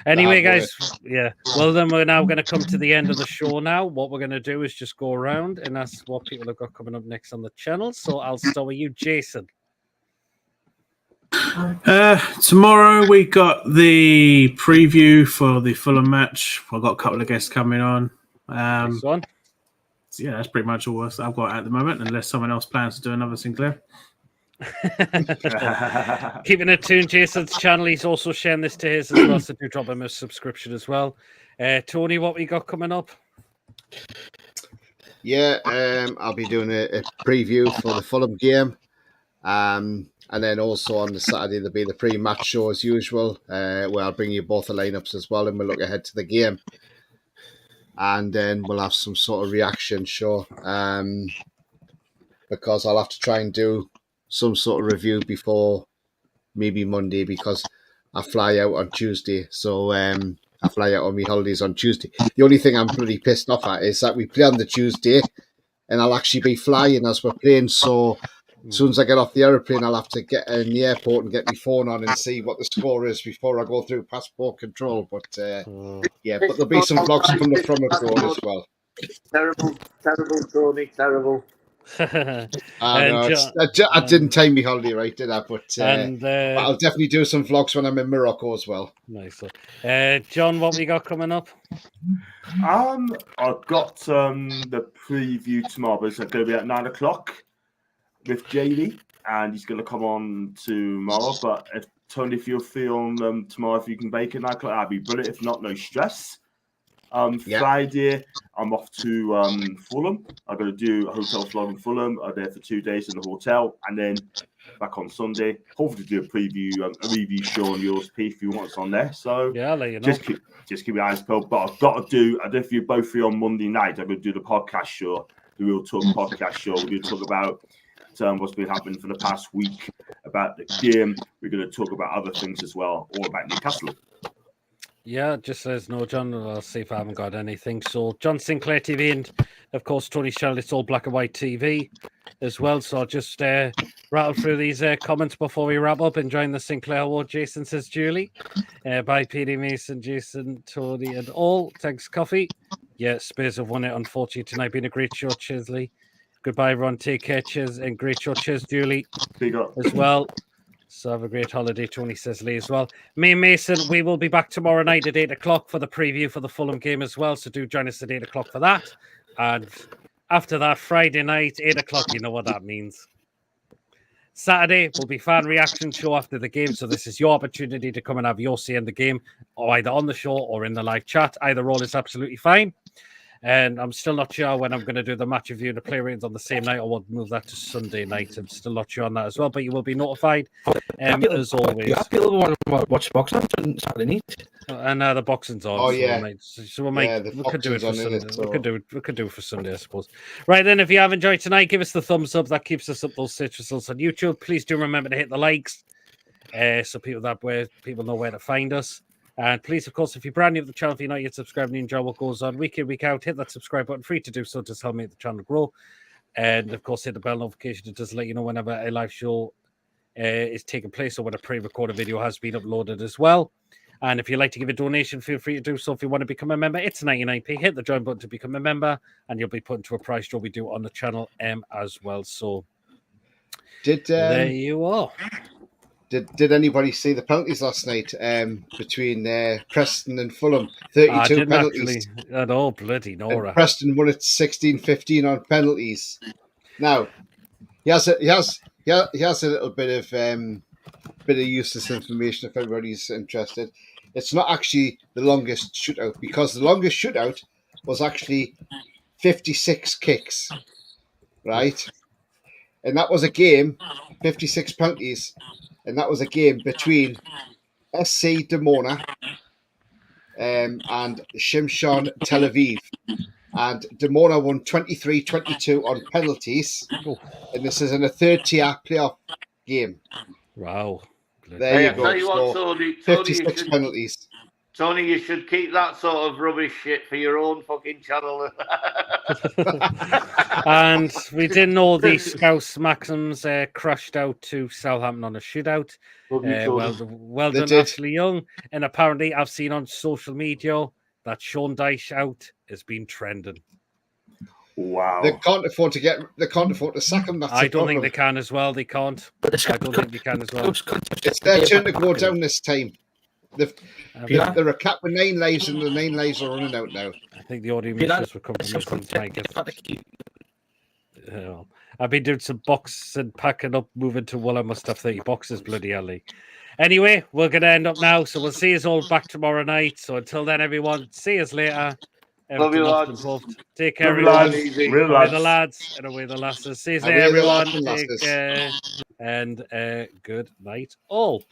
Anyway, guys, yeah. Well, then we're now going to come to the end of the show now. What we're going to do is just go around and ask what people have got coming up next on the channel. So I'll start with you, Jason. Tomorrow we got the preview for the Fulham match. I've got a couple of guests coming on. Nice one. So yeah, that's pretty much all I've got at the moment, unless someone else plans to do another Sinclair. Keeping it tuned, Jason's channel. He's also sharing this to his as well, so do drop him a subscription as well. Tony, what we got coming up? Yeah, I'll be doing a preview for the Fulham game. And then also on the Saturday, there'll be the pre-match show as usual, where I'll bring you both the lineups as well, and we'll look ahead to the game. And then we'll have some sort of reaction show, because I'll have to try and do some sort of review before maybe Monday, because I fly out on Tuesday. So I fly out on my holidays on Tuesday. The only thing I'm pretty pissed off at is that we play on the Tuesday, and I'll actually be flying as we're playing. So as soon as I get off the aeroplane, I'll have to get in the airport and get my phone on and see what the score is before I go through passport control. But yeah, but there'll be some vlogs from the From Abroad as well. Terrible, Tony, terrible. I didn't time my holiday right, did I? But I'll definitely do some vlogs when I'm in Morocco as well. Nice. John, what we got coming up? I've got the preview tomorrow. It's going to be at 9:00 with JD, and he's going to come on tomorrow. But Tony, if you're free on tomorrow, if you can bake at 9:00, that'd be brilliant. If not, no stress. Friday, I'm off to Fulham. I'm going to do a hotel vlog in Fulham. I'm there for 2 days in the hotel, and then back on Sunday. Hopefully, do a review show on yours, Pete, if you want us on there. So yeah, I'll let you know. Just keep your eyes peeled. But I've got to do. I don't know if you're both free on Monday night. I'm going to do the podcast show, the Real Talk podcast show. We're going to talk about what's been happening for the past week, about the game. We're going to talk about other things as well, all about Newcastle. Yeah, just says no, John. I'll see if I haven't got anything. So, John Sinclair TV, and of course, Tony's channel, it's all black and white TV as well. So, I'll just rattle through these comments before we wrap up. Enjoying the Sinclair Award, Jason says, Julie. Bye, PD Mason, Jason, Tony, and all. Thanks, Coffee. Yeah, Spurs have won it, unfortunately, tonight. Been a great show, Chesley. Goodbye, everyone. Take care. Cheers, and great show. Cheers, Julie, as well. So have a great holiday, Tony says Lee as well. Me and Mason, we will be back tomorrow night at 8:00 for the preview for the Fulham game as well. So do join us at 8:00 for that. And after that, Friday night, 8:00, you know what that means. Saturday will be fan reaction show after the game. So this is your opportunity to come and have your say in the game, or either on the show or in the live chat. Either role is absolutely fine. And I'm still not sure when I'm going to do the match review and the play ratings on the same night, or we'll move that to Sunday night. I'm still not sure on that as well, but you will be notified as always. You have people want to watch boxing on Saturday night. And the boxing's on. Oh yeah. So we could do it for Sunday. So. We could do it for Sunday, I suppose. Right then, if you have enjoyed tonight, give us the thumbs up. That keeps us up those search results on YouTube. Please do remember to hit the likes, so people know where to find us. And please, of course, if you're brand new to the channel, if you're not yet subscribed and you enjoy what goes on week in, week out, hit that subscribe button. Free to do so. Just help make the channel grow. And, of course, hit the bell notification. It does let you know whenever a live show is taking place, or when a pre-recorded video has been uploaded as well. And if you'd like to give a donation, feel free to do so. If you want to become a member, it's 99p. Hit the join button to become a member, and you'll be put into a prize draw we do on the channel as well. So there you are. Did anybody see the penalties last night between Preston and Fulham? 32 penalties. Oh, bloody Nora. And Preston won it 16-15 on penalties. Now, he has a little bit of useless information if anybody's interested. It's not actually the longest shootout, because the longest shootout was actually 56 kicks, right? And that was a game, 56 penalties, and that was a game between SC Dimona and Shimshon Tel Aviv. And Dimona won 23-22 on penalties. And this is in a third-tier playoff game. Wow. There you go. Tell you what, So, Tony, 56 penalties. Tony, you should keep that sort of rubbish shit for your own fucking channel. And we didn't know the Scouse Maxims crashed out to Southampton on a shootout. Well done, Ashley Young. And apparently, I've seen on social media that Sean Dyche out has been trending. Wow. They can't afford to sack him. That's I the don't think problem. they can as well. They can't. I don't think they can as well. It's their turn to go down this time. They're a cap with 9 lives, and the 9 lives are running out now. I think the audio missions will come from I've been doing some boxing, packing up, moving to I must have 30 boxes, bloody hell. Anyway, we're going to end up now, so we'll see you all back tomorrow night. So until then, everyone, see us later. Love you, lads. Take care, Love everyone. Away the lads and away the lasses. See you later, everyone. Take care and good night all.